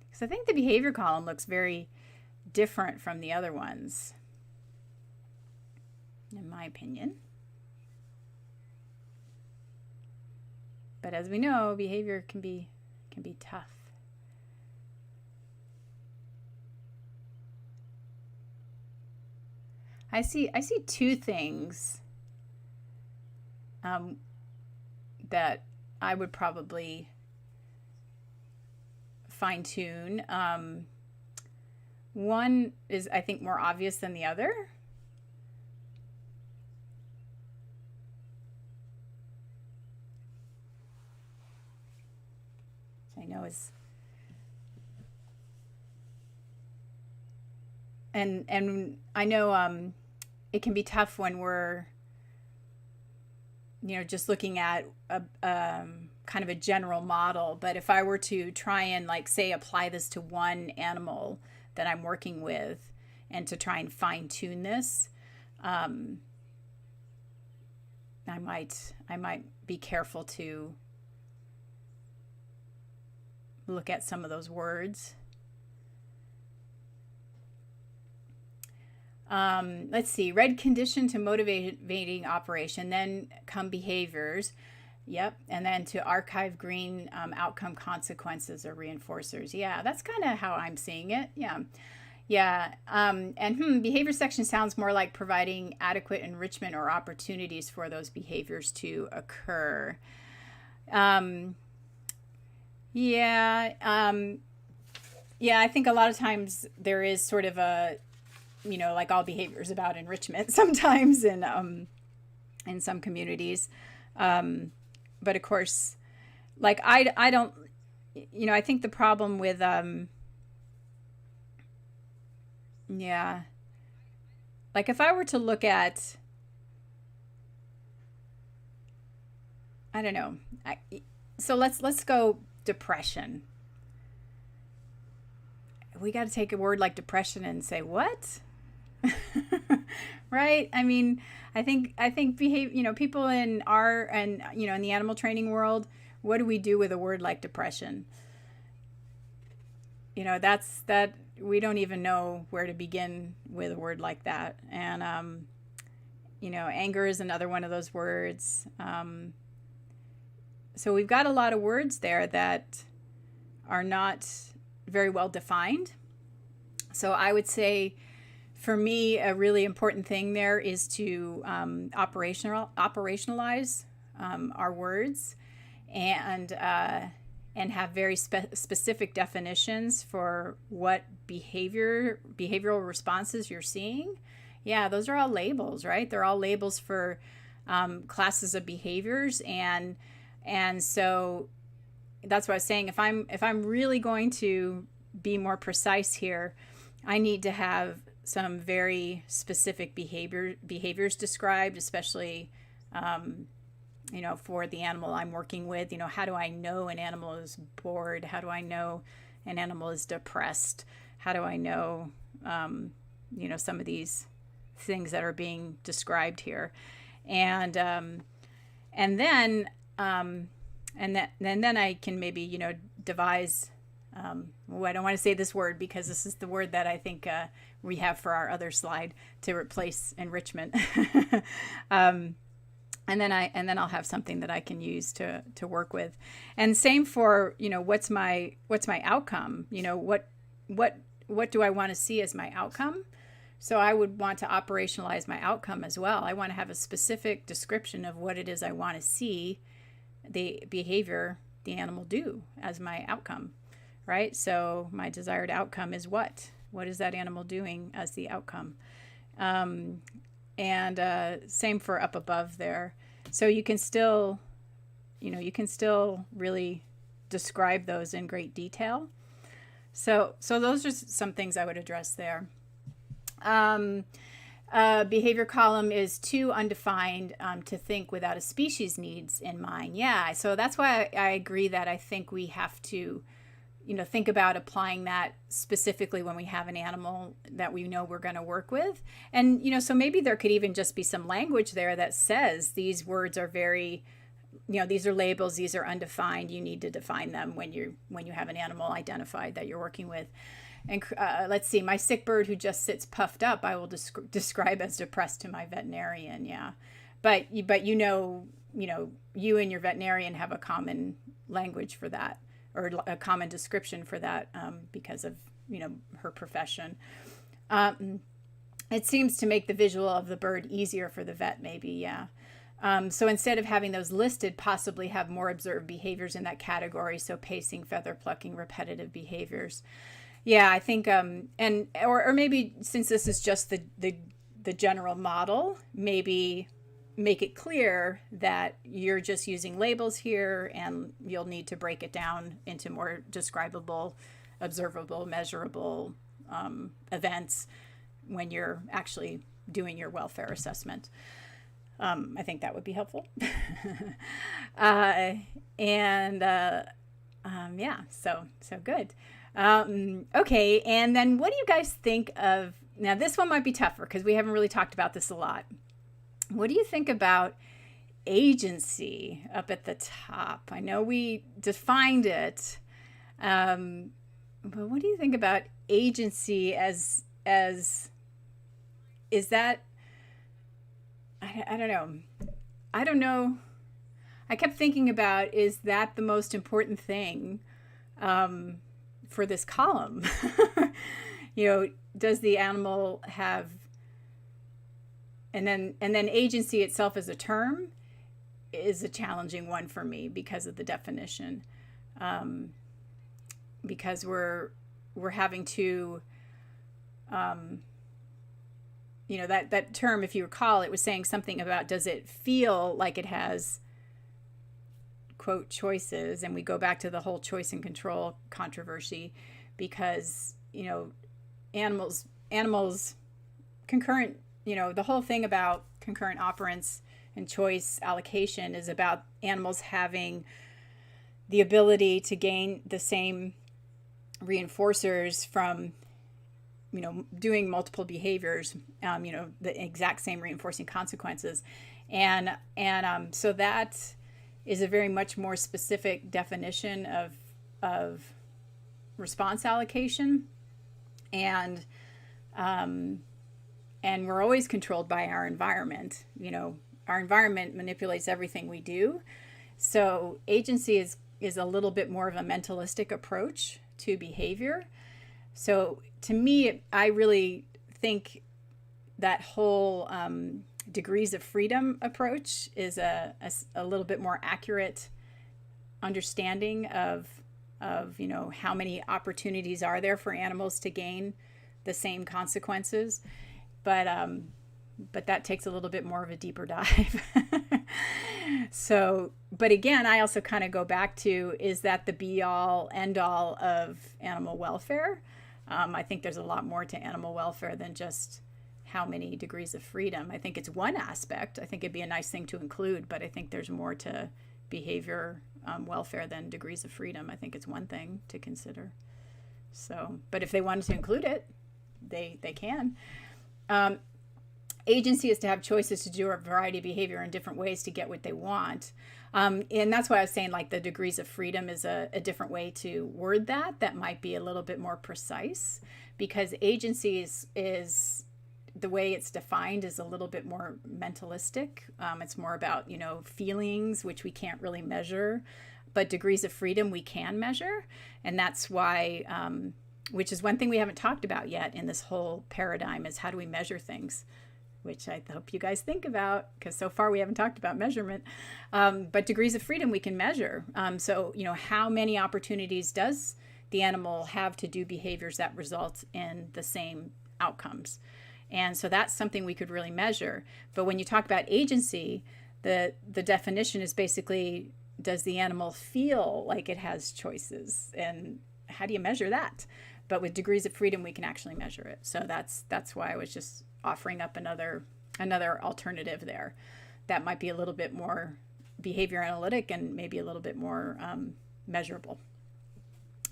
Because I think the behavior column looks very different from the other ones, in my opinion. But as we know, behavior can be tough. I see two things that I would probably fine tune. One is, I think, more obvious than the other. I know is, and I know it can be tough when we're, just looking at a kind of a general model. But if I were to try and, like, say, apply this to one animal that I'm working with, and to try and fine tune this, I might be careful to look at some of those words. Let's see, red condition to motivating operation, then come behaviors. Yep. And then to archive green, outcome consequences or reinforcers. Yeah, that's kind of how I'm seeing it. Yeah. Yeah. And behavior section sounds more like providing adequate enrichment or opportunities for those behaviors to occur. Yeah. I think a lot of times there is sort of a, like all behavior is about enrichment sometimes in some communities. But of course, like I don't, I think the problem with, like if I were to look at, I don't know. So let's go depression. We got to take a word like depression and say, what? Right? I mean, I think people in in the animal training world, what do we do with a word like depression? That we don't even know where to begin with a word like that. And, anger is another one of those words. So we've got a lot of words there that are not very well defined. So I would say, for me, a really important thing there is to operationalize our words, and have very specific definitions for what behavioral responses you're seeing. Yeah, those are all labels, right? They're all labels for classes of behaviors, and so that's what I was saying. If I'm really going to be more precise here, I need to have some very specific behaviors described, especially, for the animal I'm working with. How do I know an animal is bored? How do I know an animal is depressed? How do I know, some of these things that are being described here? And then I can maybe, devise, I don't want to say this word because this is the word that I think we have for our other slide to replace enrichment. And then I'll have something that I can use to work with. And same for, what's my outcome? What do I want to see as my outcome? So I would want to operationalize my outcome as well. I want to have a specific description of what it is I want to see the behavior, the animal do as my outcome, right? So my desired outcome is what? What is that animal doing as the outcome? And same for up above there. So you can still really describe those in great detail. So those are some things I would address there. Behavior column is too undefined to think without a species needs in mind. Yeah, so that's why I agree that I think we have to think about applying that specifically when we have an animal that we know we're going to work with. And, so maybe there could even just be some language there that says these words are very, these are labels, these are undefined. You need to define them when you have an animal identified that you're working with. And let's see, my sick bird who just sits puffed up, I will describe as depressed to my veterinarian. Yeah. But you and your veterinarian have a common language for that, or a common description for that, because of, her profession. It seems to make the visual of the bird easier for the vet, maybe. Yeah. So instead of having those listed, possibly have more observed behaviors in that category. So pacing, feather plucking, repetitive behaviors. Yeah, I think, or maybe since this is just the general model, maybe make it clear that you're just using labels here, and you'll need to break it down into more describable, observable, measurable events when you're actually doing your welfare assessment. I think that would be helpful. So good. Okay, and then what do you guys think of, now this one might be tougher because we haven't really talked about this a lot. What do you think about agency up at the top? I know we defined it, but what do you think about agency as is that, I don't know. I kept thinking about, is that the most important thing for this column? Does the animal have, and then agency itself as a term is a challenging one for me because of the definition, because we're having to, that term, if you recall, it was saying something about, does it feel like it has, quote, choices? And we go back to the whole choice and control controversy, because animals concurrent, the whole thing about concurrent operants and choice allocation is about animals having the ability to gain the same reinforcers from doing multiple behaviors, the exact same reinforcing consequences. And so that is a very much more specific definition of response allocation. And we're always controlled by our environment. Our environment manipulates everything we do. So agency is a little bit more of a mentalistic approach to behavior. So to me, I really think that whole degrees of freedom approach is a little bit more accurate understanding of how many opportunities are there for animals to gain the same consequences. But that takes a little bit more of a deeper dive. So, but again, I also kind of go back to, is that the be all end all of animal welfare? I think there's a lot more to animal welfare than just how many degrees of freedom. I think it's one aspect. I think it'd be a nice thing to include, but I think there's more to behavior welfare than degrees of freedom. I think it's one thing to consider. So, but if they wanted to include it, they can. Agency is to have choices to do a variety of behavior in different ways to get what they want. And that's why I was saying, like, the degrees of freedom is a different way to word that. That might be a little bit more precise, because agency is the way it's defined is a little bit more mentalistic. It's more about, feelings, which we can't really measure, but degrees of freedom we can measure. And that's why, which is one thing we haven't talked about yet in this whole paradigm, is how do we measure things, which I hope you guys think about, because so far we haven't talked about measurement. But degrees of freedom we can measure. So, how many opportunities does the animal have to do behaviors that result in the same outcomes? And so that's something we could really measure. But when you talk about agency, the definition is basically, does the animal feel like it has choices? And how do you measure that? But with degrees of freedom, we can actually measure it. So that's why I was just offering up another alternative there. That might be a little bit more behavior analytic and maybe a little bit more measurable.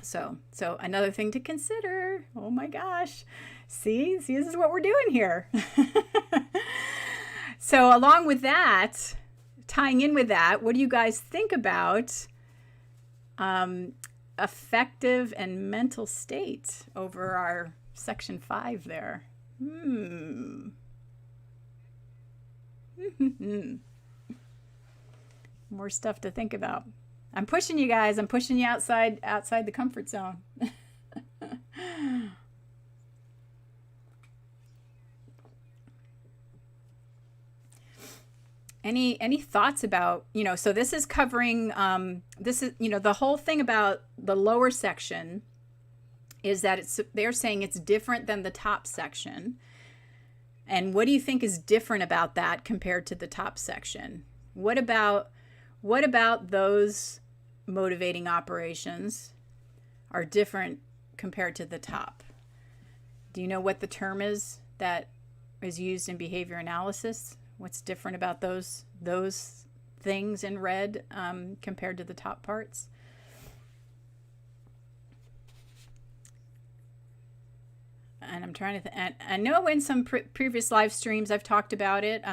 So another thing to consider. Oh my gosh. See, this is what we're doing here. So along with that, tying in with that, what do you guys think about affective and mental state over our section 5 there? More stuff to think about. I'm pushing you guys. I'm pushing you outside the comfort zone. Any thoughts about, so this is covering, this is, the whole thing about the lower section is that they're saying it's different than the top section. And what do you think is different about that compared to the top section? What about those motivating operations are different compared to the top? Do you know what the term is that is used in behavior analysis? What's different about those things in red compared to the top parts? And I'm trying to and I know in some previous live streams I've talked about it,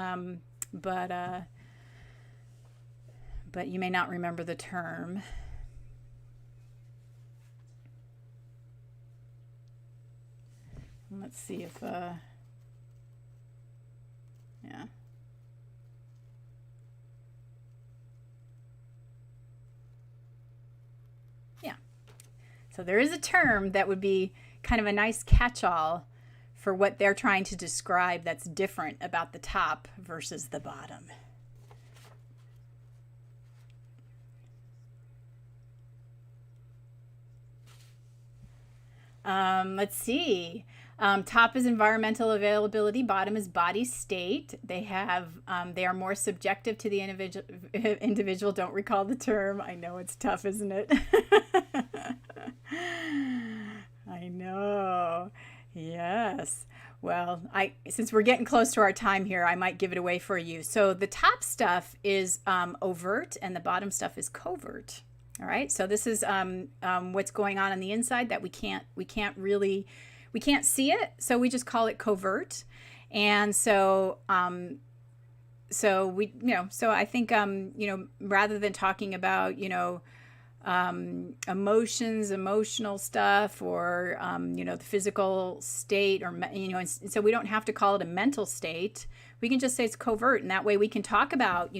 but you may not remember the term. Let's see if yeah. So there is a term that would be kind of a nice catch-all for what they're trying to describe that's different about the top versus the bottom. Let's see. Top is environmental availability. Bottom is body state. They are more subjective to the individual. Don't recall the term. I know it's tough, isn't it? I know. Yes. Well, since we're getting close to our time here, I might give it away for you. So the top stuff is overt, and the bottom stuff is covert. All right. So this is what's going on the inside that we can't see it. So we just call it covert. And so so I think rather than talking about emotions, emotional stuff, or the physical state, or and so we don't have to call it a mental state. We can just say it's covert, and that way we can talk about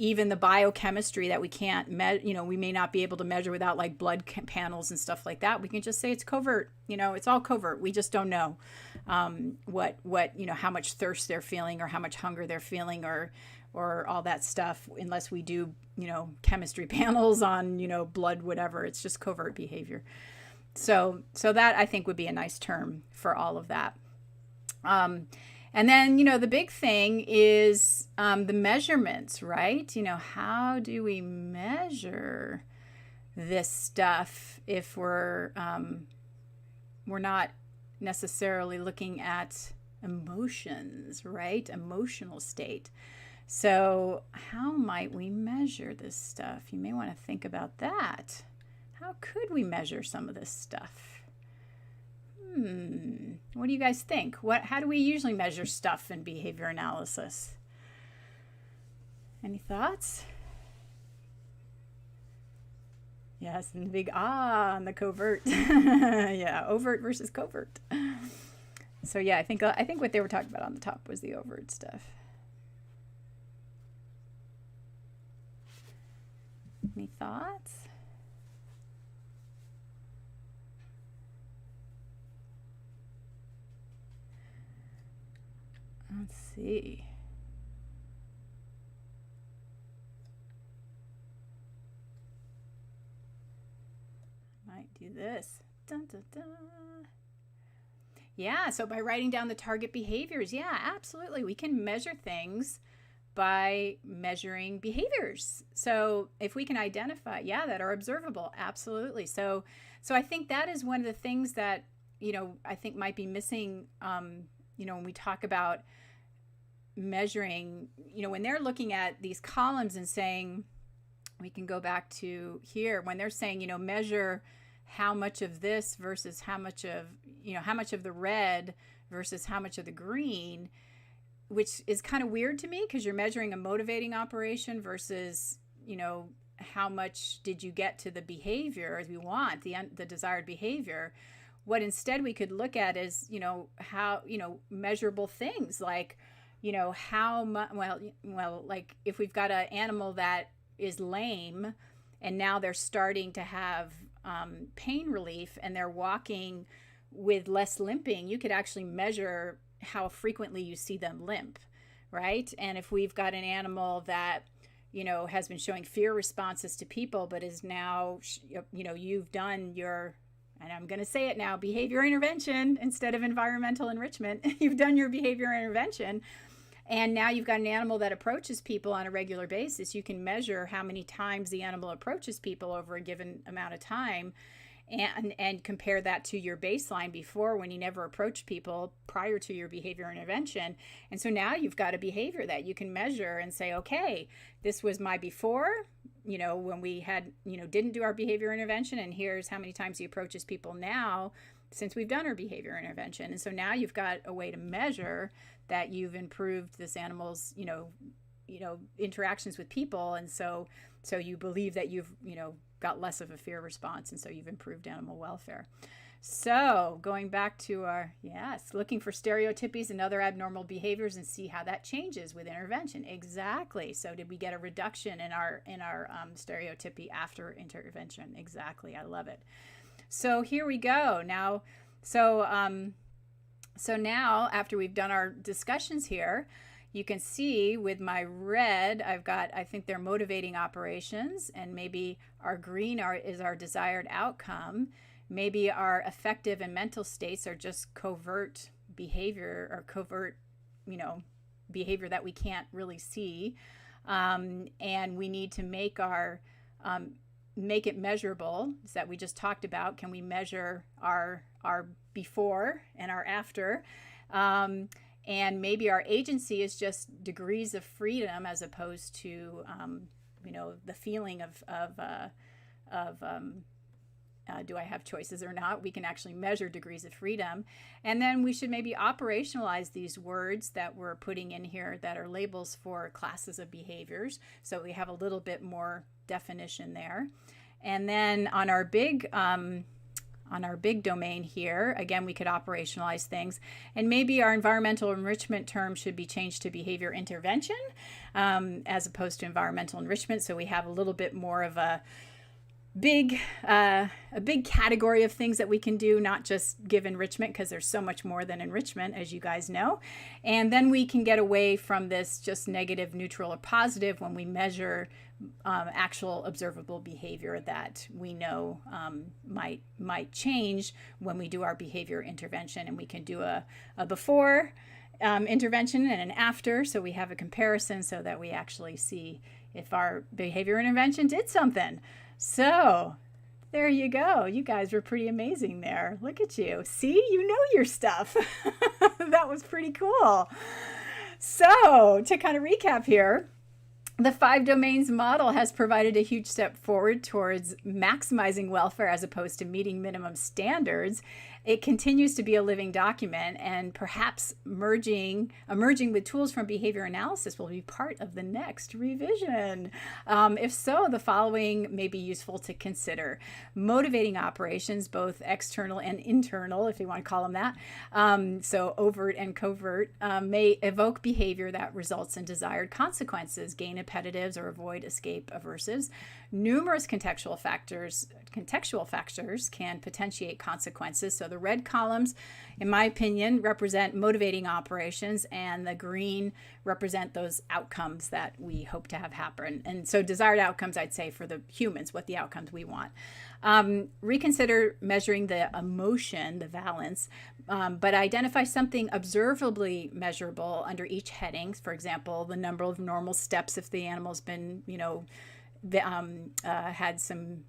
even the biochemistry that we can't we may not be able to measure without like blood panels and stuff like that. We can just say it's covert. It's all covert. We just don't know what how much thirst they're feeling, or how much hunger they're feeling, or all that stuff, unless we do chemistry panels on blood, whatever. It's just covert behavior. So that, I think, would be a nice term for all of that. And then, the big thing is the measurements, right? How do we measure this stuff if we're not necessarily looking at emotions, right? Emotional state. So how might we measure this stuff? You may want to think about that. How could we measure some of this stuff? What do you guys think? How do we usually measure stuff in behavior analysis? Any thoughts? Yes, and the big on the covert. Yeah, overt versus covert. So yeah, I think what they were talking about on the top was the overt stuff. Any thoughts? Let's see. Might do this. Dun, dun, dun. Yeah, so by writing down the target behaviors, yeah, absolutely. We can measure things by measuring behaviors. So if we can identify, that are observable, absolutely. So I think that is one of the things that, I think might be missing, when we talk about measuring, when they're looking at these columns and saying, we can go back to here, when they're saying, measure how much of this versus how much of, how much of the red versus how much of the green, which is kind of weird to me because you're measuring a motivating operation versus, how much did you get to the behavior as we want, the desired behavior. What instead we could look at is, how, measurable things like, how much, well, like if we've got an animal that is lame and now they're starting to have pain relief and they're walking with less limping, you could actually measure how frequently you see them limp, right? And if we've got an animal that, has been showing fear responses to people, but is now, you've done your, and I'm going to say it now, behavior intervention instead of environmental enrichment. You've done your behavior intervention. And now you've got an animal that approaches people on a regular basis. You can measure how many times the animal approaches people over a given amount of time and compare that to your baseline before, when you never approached people prior to your behavior intervention. And so now you've got a behavior that you can measure and say, okay, this was my before, when we had, didn't do our behavior intervention, and here's how many times he approaches people now since we've done our behavior intervention. And so now you've got a way to measure that you've improved this animal's, interactions with people. And so you believe that you've, got less of a fear response. And so you've improved animal welfare. So going back to our, looking for stereotypies and other abnormal behaviors and see how that changes with intervention. Exactly. So did we get a reduction in our stereotypy after intervention? Exactly. I love it. So here we go. Now, so now after we've done our discussions here, you can see with my red, I think they're motivating operations, and maybe our green is our desired outcome. Maybe our affective and mental states are just covert behavior or covert, behavior that we can't really see. And we need to make it measurable, that we just talked about. Can we measure our before and our after? And maybe our agency is just degrees of freedom as opposed to, the feeling of do I have choices or not? We can actually measure degrees of freedom. And then we should maybe operationalize these words that we're putting in here that are labels for classes of behaviors. So we have a little bit more definition there. And then on our big domain here, again, we could operationalize things. And maybe our environmental enrichment term should be changed to behavior intervention as opposed to environmental enrichment. So we have a little bit more of a big category of things that we can do, not just give enrichment, because there's so much more than enrichment, as you guys know. And then we can get away from this just negative, neutral, or positive when we measure actual observable behavior that we know might change when we do our behavior intervention. And we can do a before intervention and an after, so we have a comparison so that we actually see if our behavior intervention did something. So there you go. You guys were pretty amazing there. Look at you. See, you know your stuff. That was pretty cool. So to kind of recap here, the 5 domains model has provided a huge step forward towards maximizing welfare as opposed to meeting minimum standards. It continues to be a living document, and perhaps emerging with tools from behavior analysis will be part of the next revision. If so, the following may be useful to consider. Motivating operations, both external and internal, if you want to call them that, so overt and covert, may evoke behavior that results in desired consequences, gain appetitives, or avoid escape aversives. Numerous contextual factors can potentiate consequences. So the red columns, in my opinion, represent motivating operations, and the green represent those outcomes that we hope to have happen. And so desired outcomes, I'd say, for the humans, what the outcomes we want. Reconsider measuring the emotion, the valence, but identify something observably measurable under each heading. For example, the number of normal steps if the animal's been, had some,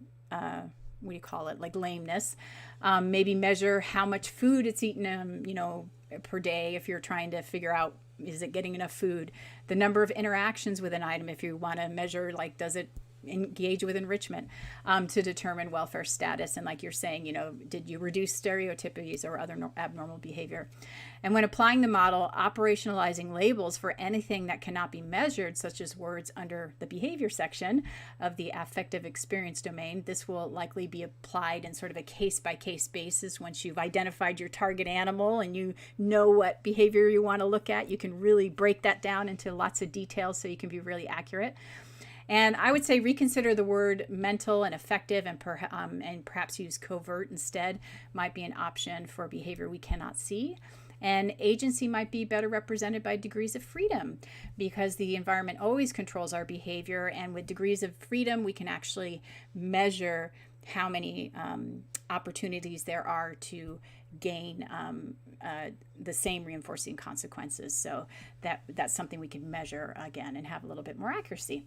like lameness. Maybe measure how much food it's eaten, per day if you're trying to figure out, is it getting enough food? The number of interactions with an item, if you want to measure, like, does it engage with enrichment to determine welfare status. And like you're saying, did you reduce stereotypies or other abnormal behavior? And when applying the model, operationalizing labels for anything that cannot be measured, such as words under the behavior section of the affective experience domain, this will likely be applied in sort of a case-by-case basis. Once you've identified your target animal and you know what behavior you want to look at, you can really break that down into lots of details so you can be really accurate. And I would say reconsider the word mental and affective, and perhaps use covert instead might be an option for behavior we cannot see. And agency might be better represented by degrees of freedom, because the environment always controls our behavior. And with degrees of freedom, we can actually measure how many opportunities there are to gain the same reinforcing consequences. So that's something we can measure again and have a little bit more accuracy.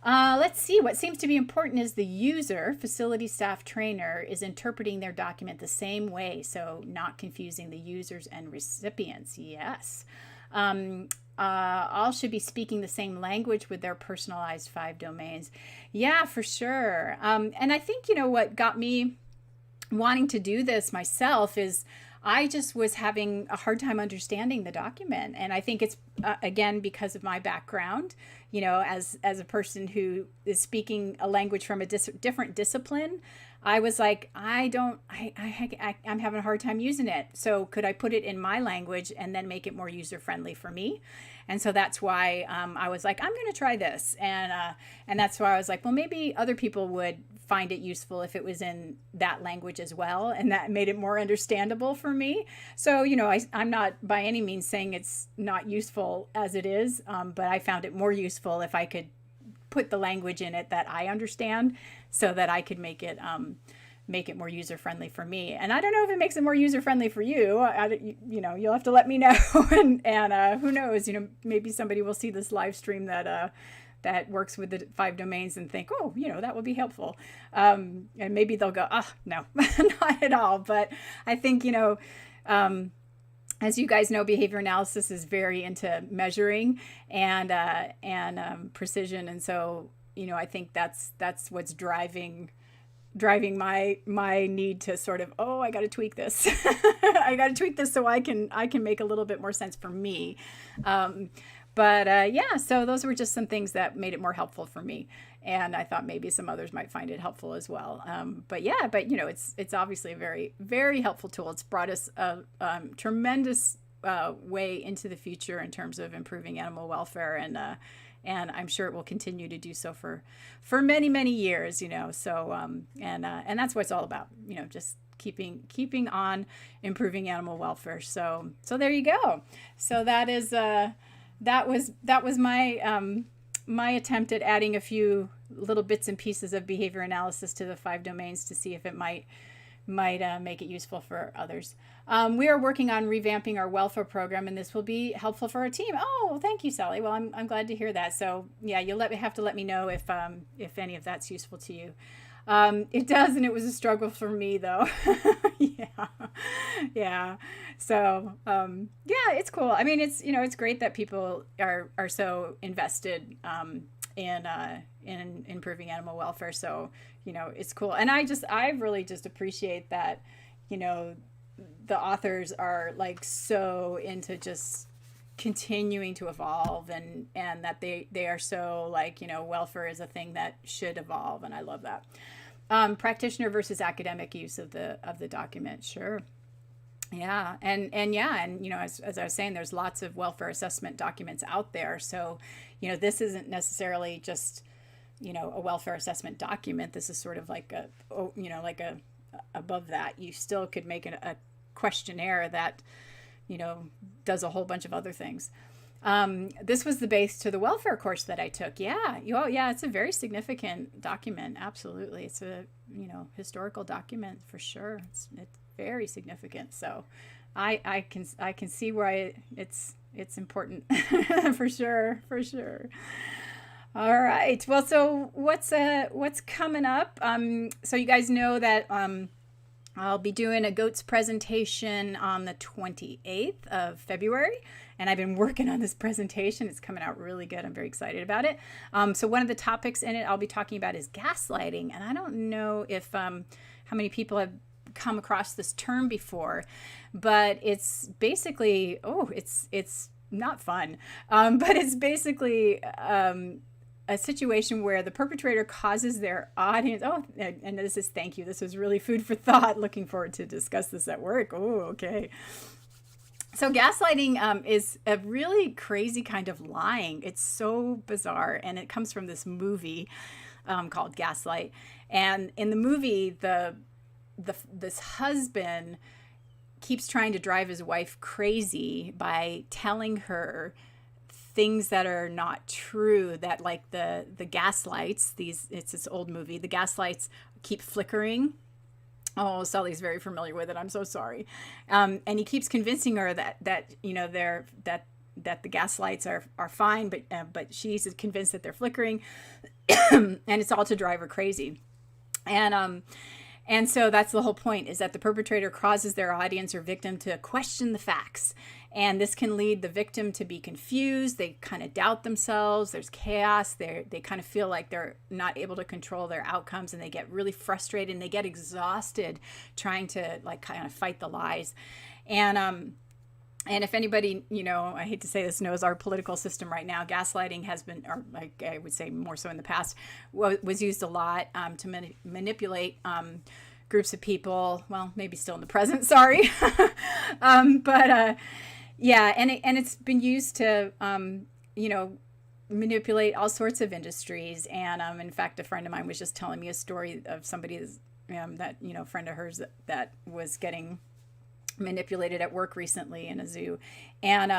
Let's see. What seems to be important is the user, facility staff, trainer, is interpreting their document the same way, so not confusing the users and recipients. Yes. All should be speaking the same language with their personalized 5 domains. Yeah, for sure. And I think, what got me wanting to do this myself is I just was having a hard time understanding the document. And I think it's, again, because of my background, as a person who is speaking a language from a different discipline, I was like, I'm having a hard time using it. So could I put it in my language and then make it more user-friendly for me? And so that's why I was like, I'm going to try this. And that's why I was like, well, maybe other people would find it useful if it was in that language as well. And that made it more understandable for me. So, I'm not by any means saying it's not useful as it is, but I found it more useful if I could put the language in it that I understand so that I could make it more user-friendly for me. And I don't know if it makes it more user-friendly for you. You'll have to let me know. and who knows, maybe somebody will see this live stream that works with the 5 domains and think, oh, that will be helpful. And maybe they'll go, no, not at all. But I think, as you guys know, behavior analysis is very into measuring and precision. And so, I think that's what's driving my need to sort of, I got to tweak this. I got to tweak this so I can make a little bit more sense for me. So those were just some things that made it more helpful for me. And I thought maybe some others might find it helpful as well. It's obviously a very, very helpful tool. It's brought us a tremendous way into the future in terms of improving animal welfare, and I'm sure it will continue to do so for many, many years. So and that's what it's all about. Just keeping on improving animal welfare. So there you go. So that is that was my attempt at adding a few little bits and pieces of behavior analysis to the 5 domains to see if it might make it useful for others. We are working on revamping our welfare program, and this will be helpful for our team. Oh, thank you, Sally. Well, I'm glad to hear that. So yeah, you'll have to let me know if any of that's useful to you. It does, and it was a struggle for me though. Yeah. So it's cool. I mean, it's great that people are so invested in improving animal welfare. So it's cool, and I really just appreciate that the authors are like so into just continuing to evolve, and that they are so like welfare is a thing that should evolve, and I love that. Practitioner versus academic use of the document. Sure. Yeah. And as I was saying, there's lots of welfare assessment documents out there. So, this isn't necessarily just, a welfare assessment document. This is sort of like above that. You still could make a questionnaire that, does a whole bunch of other things. This was the base to the welfare course that I took. Yeah. It's a very significant document. Absolutely. It's a, historical document for sure. It's very significant. So I can see why it's important for sure. All right. Well, so what's coming up? So you guys know that, I'll be doing a goats presentation on the 28th of February, and I've been working on this presentation. It's coming out really good. I'm very excited about it. So one of the topics in it I'll be talking about is gaslighting, and I don't know if how many people have come across this term before, but it's basically it's not fun, but it's basically a situation where the perpetrator causes their audience. Oh, and this is, thank you. This was really food for thought. Looking forward to discuss this at work. Oh, okay. So gaslighting is a really crazy kind of lying. It's so bizarre, and it comes from this movie called Gaslight. And in the movie, this husband keeps trying to drive his wife crazy by telling her things that are not true, that like the gas lights, it's this old movie, the gas lights keep flickering. Oh, Sully's very familiar with it. I'm so sorry. And he keeps convincing her that you know that the gas lights are fine, but she's convinced that they're flickering, and it's all to drive her crazy. And so that's the whole point, is that the perpetrator causes their audience or victim to question the facts. And this can lead the victim to be confused. They kind of doubt themselves. There's chaos. They kind of feel like they're not able to control their outcomes, and they get really frustrated and they get exhausted trying to like kind of fight the lies. And if anybody, you know, I hate to say this, knows our political system right now, gaslighting has been, or like I would say more so in the past, was used a lot to manipulate groups of people. Well, maybe still in the present, sorry. Yeah, and it's been used to, you know, manipulate all sorts of industries. And in fact, a friend of mine was just telling me a story of somebody that, you know, a friend of hers that was getting manipulated at work recently in a zoo, and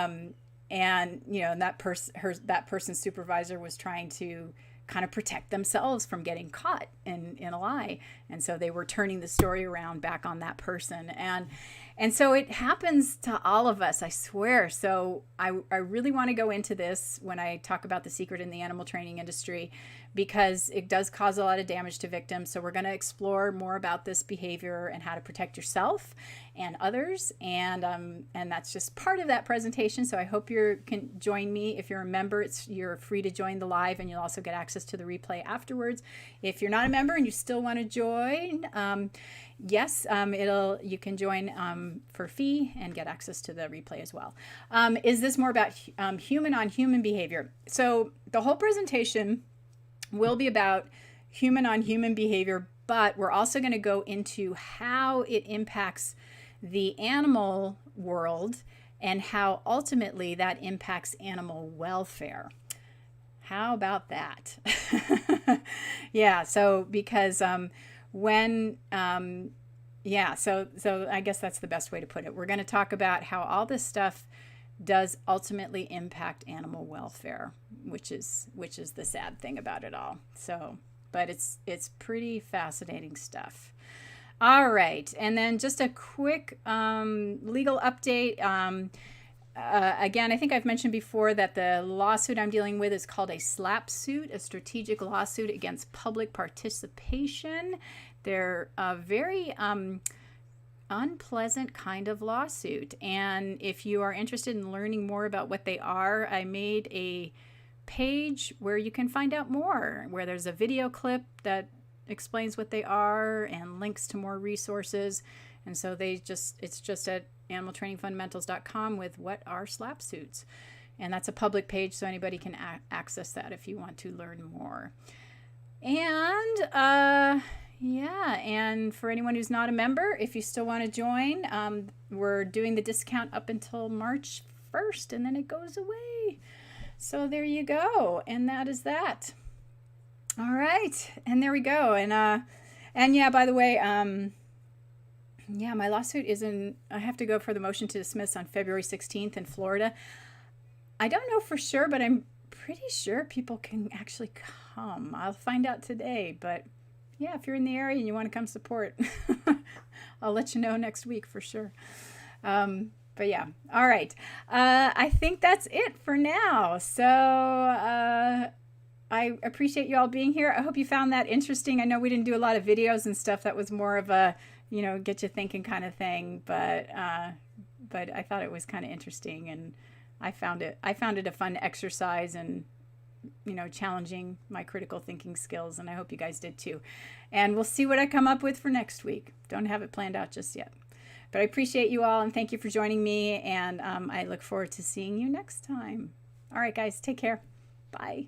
you know, and that person's supervisor was trying to kind of protect themselves from getting caught in a lie, and so they were turning the story around back on that person, and so it happens to all of us, I swear. So I really want to go into this when I talk about the secret in the animal training industry, because it does cause a lot of damage to victims. So we're going to explore more about this behavior and how to protect yourself and others. And that's just part of that presentation. So I hope you can join me. If you're a member, you're free to join the live, and you'll also get access to the replay afterwards. If you're not a member and you still want to join, yes, you can join for a fee and get access to the replay as well. Is this more about human on human behavior? So the whole presentation will be about human on human behavior, but we're also going to go into how it impacts the animal world and how ultimately that impacts animal welfare. How about that? Yeah, so because so I guess that's the best way to put it. We're going to talk about how all this stuff does ultimately impact animal welfare, which is the sad thing about it all. So, but it's pretty fascinating stuff. All right, and then just a quick legal update. Again, I think I've mentioned before that the lawsuit I'm dealing with is called a SLAP suit, a strategic lawsuit against public participation. They're a very unpleasant kind of lawsuit. And if you are interested in learning more about what they are, I made a page where you can find out more, where there's a video clip that explains what they are and links to more resources. And so it's just at animaltrainingfundamentals.com with what are SLAP suits. And that's a public page, so anybody can access that if you want to learn more. And yeah, and for anyone who's not a member, if you still want to join, we're doing the discount up until March 1st, and then it goes away. So there you go, and that is that. All right, and there we go. And yeah, by the way, yeah, my lawsuit I have to go for the motion to dismiss on February 16th in Florida. I don't know for sure, but I'm pretty sure people can actually come. I'll find out today, but yeah, if you're in the area and you want to come support, I'll let you know next week for sure. But yeah, all right. I think that's it for now. So I appreciate you all being here. I hope you found that interesting. I know we didn't do a lot of videos and stuff. That was more of a you know, get you thinking kind of thing. But I thought it was kind of interesting, and I found it a fun exercise, and you know, challenging my critical thinking skills, and I hope you guys did too. And we'll see what I come up with for next week. Don't have it planned out just yet. But I appreciate you all, and thank you for joining me, and I look forward to seeing you next time. All right, guys, take care. Bye.